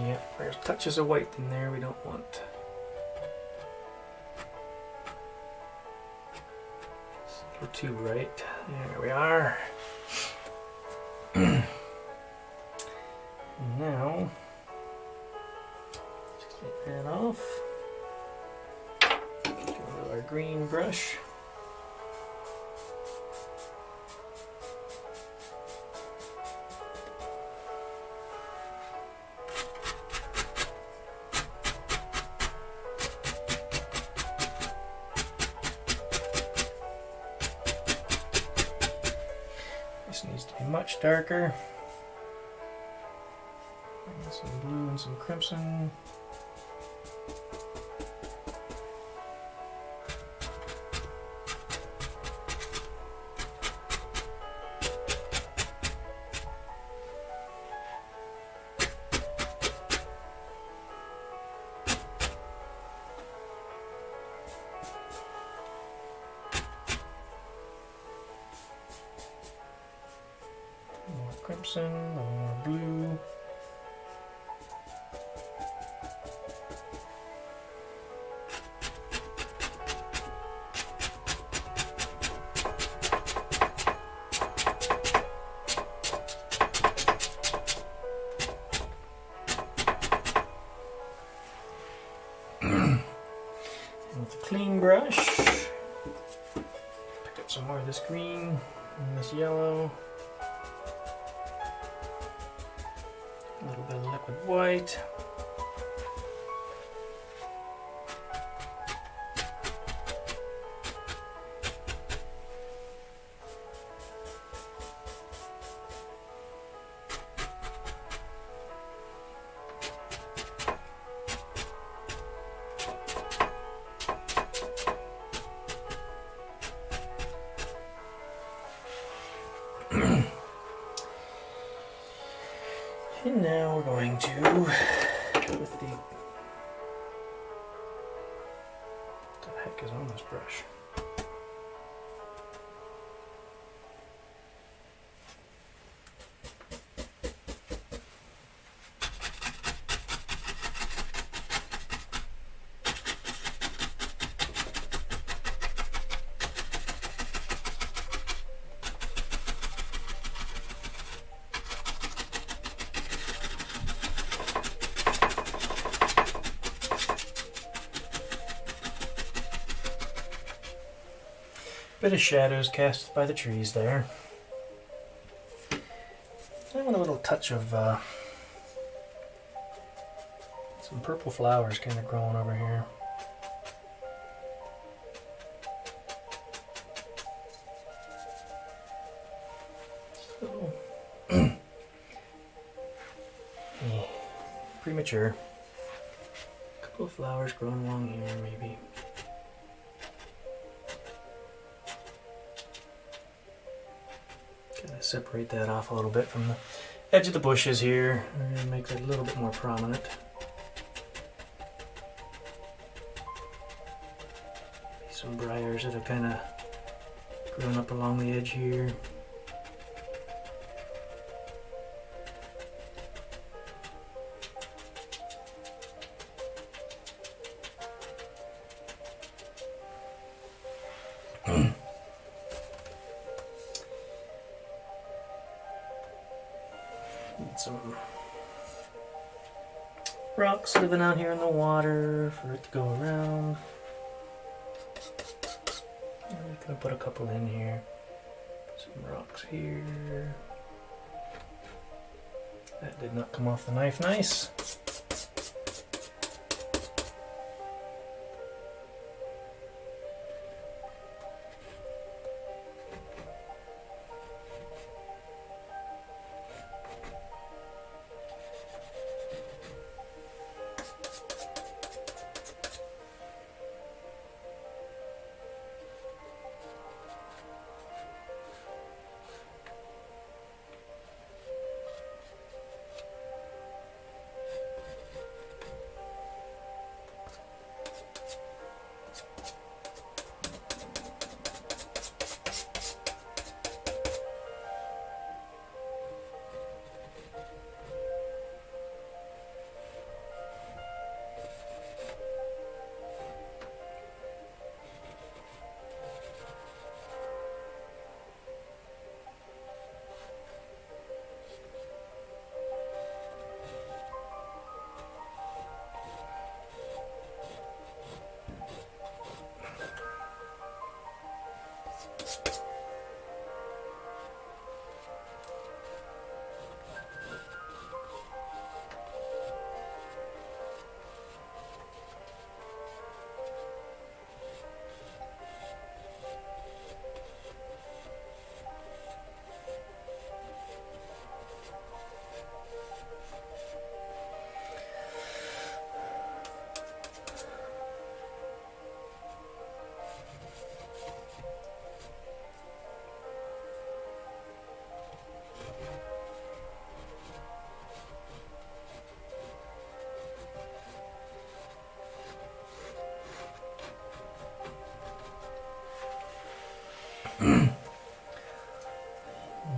Yeah, there's touches of white in there we don't want. We're too bright. There we are. Now, just get that off. Go to our green brush. This needs to be much darker. Some blue and some crimson. More crimson, more blue. With a clean brush, pick up some more of this green and this yellow, a little bit of liquid white. And now we're going to, with the on this brush. Bit of shadows cast by the trees there. I want a little touch of some purple flowers kind of growing over here. So, yeah, premature. A couple of flowers growing along here, maybe. Kind of separate that off a little bit from the edge of the bushes here and make that a little bit more prominent. Some briars that have kind of grown up along the edge here. Some rocks living out here in the water for it to go around. I'm just gonna put a couple in here. Some rocks here. That did not come off the knife nice.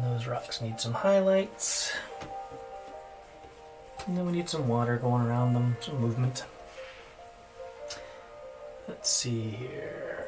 Those rocks need some highlights. And then we need some water going around them, some movement. Let's see here.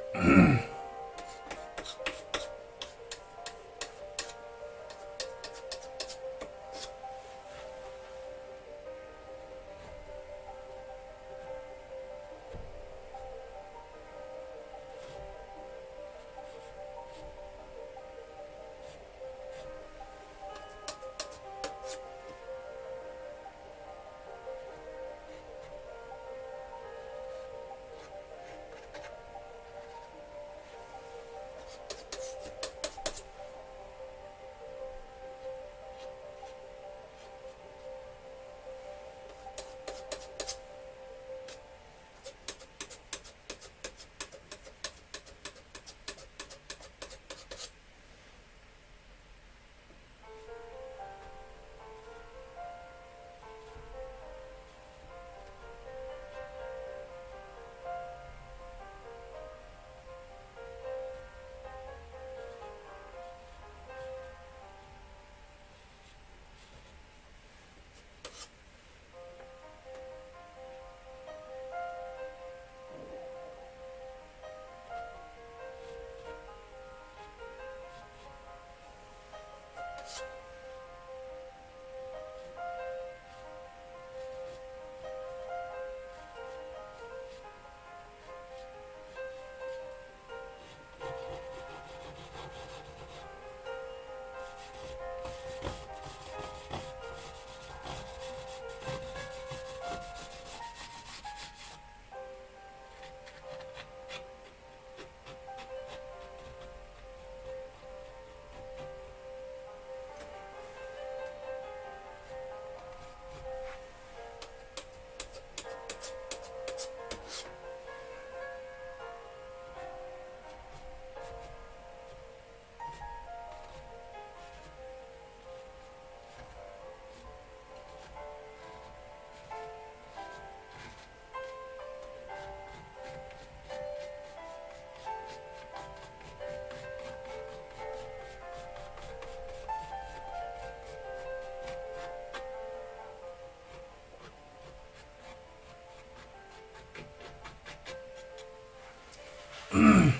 Alright.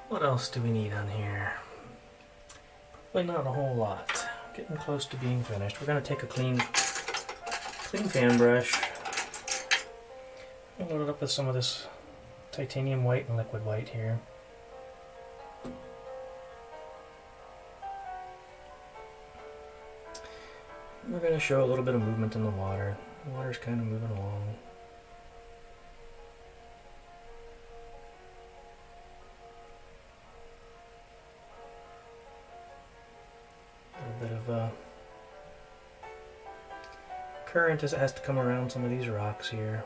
What else do we need on here? Probably not a whole lot. Getting close to being finished. We're going to take a clean fan brush. I'll load it up with some of this titanium white and liquid white here. We're going to show a little bit of movement in the water. The water's kind of moving along. A little bit of current as it has to come around some of these rocks here.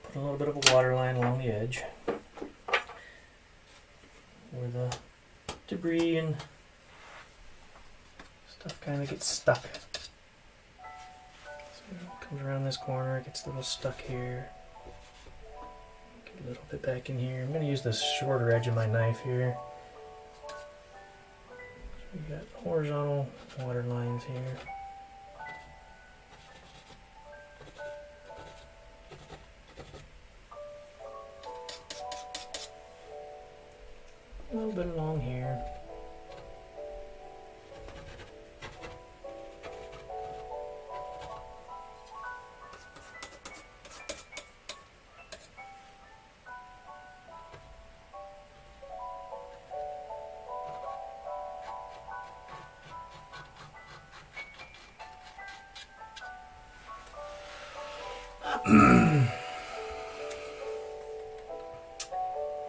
Put a little bit of a water line along the edge where the debris and stuff kind of gets stuck. So it comes around this corner, it gets a little stuck here. Get a little bit back in here. I'm going to use this shorter edge of my knife here. So we got horizontal water lines here. A little bit along here.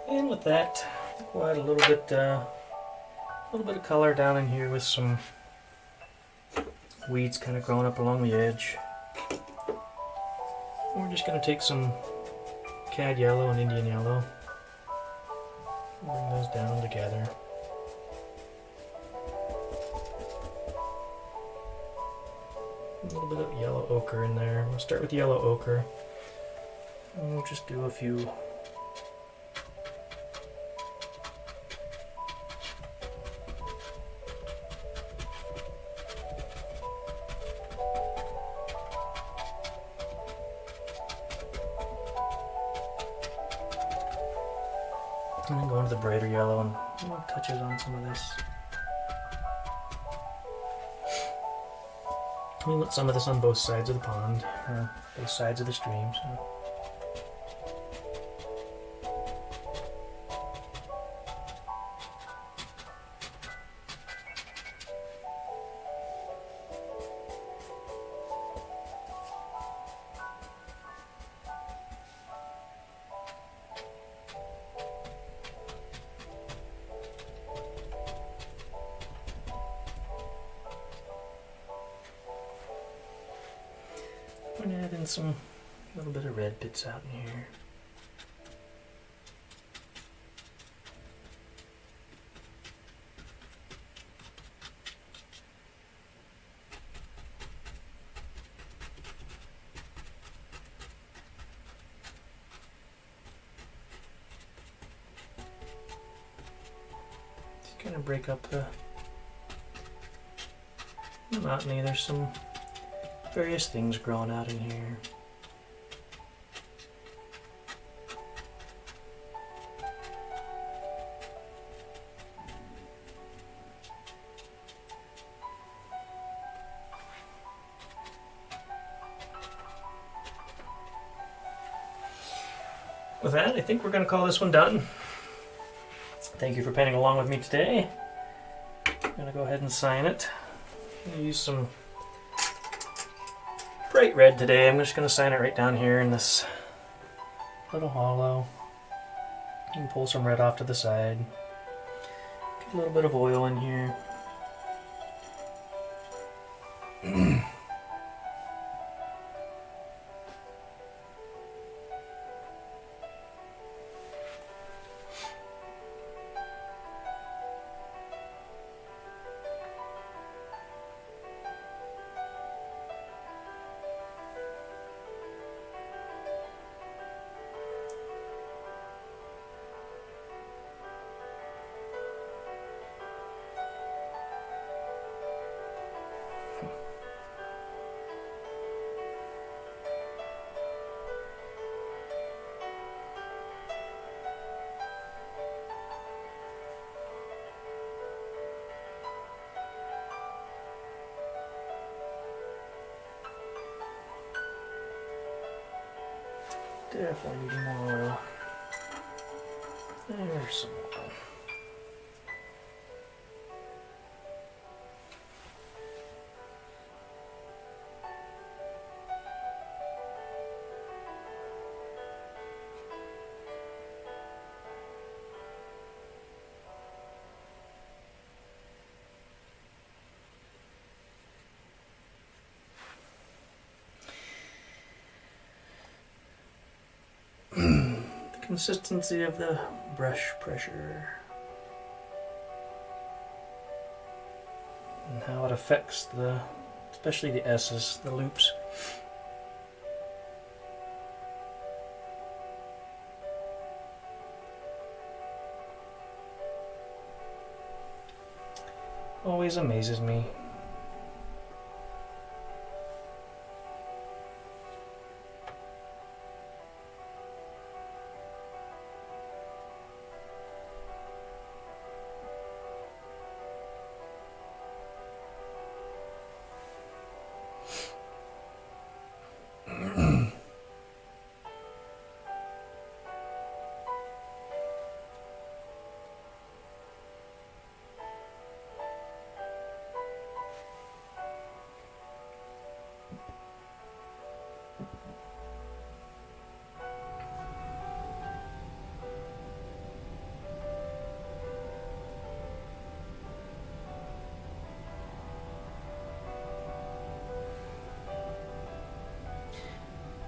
And with that, we'll add a little bit of color down in here with some weeds kind of growing up along the edge. We're just going to take some cad yellow and Indian yellow, bring those down together. A little bit of yellow ochre in there. We'll start with yellow ochre, and we'll just do a few. And then go into the brighter yellow and little touches on some of this. We want some of this on both sides of the pond, or both sides of the stream. So. I'm going to add in some little bit of red bits out in here. Just kind of break up the monotony. There's some various things growing out in here. with that, I think we're going to call this one done. Thank you for painting along with me today. I'm going to go ahead and sign it. I'm going to use some bright red today. I'm just going to sign it right down here in this little hollow. And pull some red off to the side. Get a little bit of oil in here. Definitely need more oil. There's some oil. Consistency of the brush pressure and how it affects especially the S's, the loops. Always amazes me.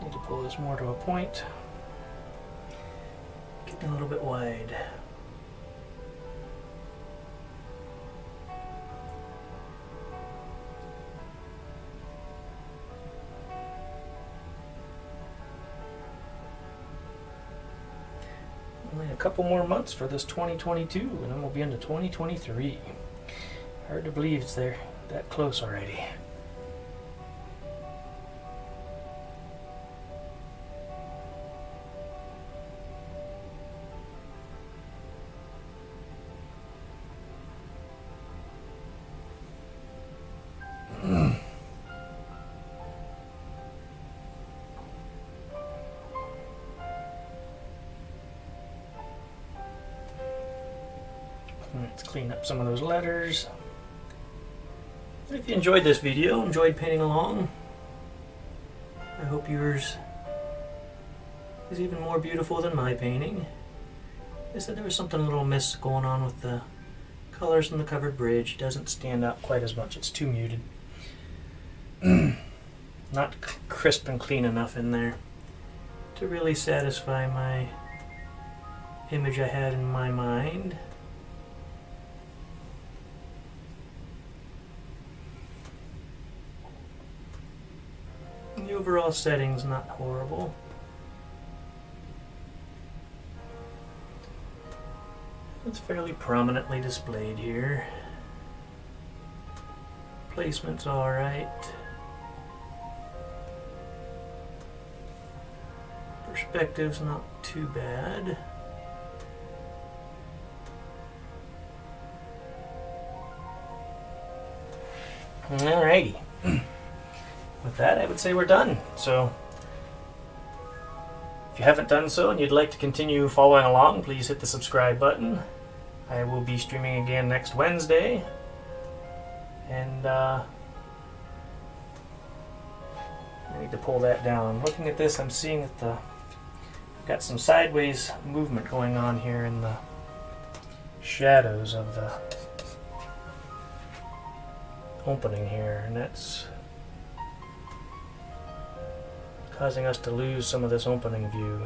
Need to pull this more to a point. Getting a little bit wide. Only a couple more months for this 2022 and then we'll be into 2023. Hard to believe it's there that close already. Let's clean up some of those letters. If you enjoyed this video, enjoyed painting along, I hope yours is even more beautiful than my painting. I said there was something a little amiss going on with the colors in the covered bridge. It doesn't stand out quite as much. It's too muted. Not crisp and clean enough in there to really satisfy my image I had in my mind. The overall setting's not horrible. It's fairly prominently displayed here. Placement's alright. Perspective's not too bad. Alrighty. With that, I would say we're done. So, If you haven't done so and you'd like to continue following along, please hit the subscribe button. I will be streaming again next Wednesday. And I need to pull that down. Looking at this, I'm seeing that I've got some sideways movement going on here in the shadows of the opening here, and that's causing us to lose some of this opening view.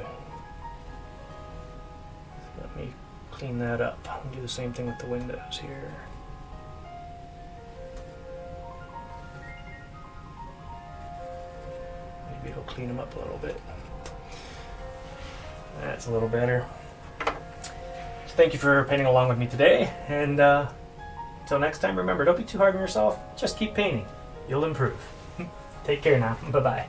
Let me clean that up and do the same thing with the windows here. Maybe it'll clean them up a little bit. That's a little better. So thank you for painting along with me today, and until next time, remember, don't be too hard on yourself. Just keep painting. You'll improve. Take care now. Bye-bye.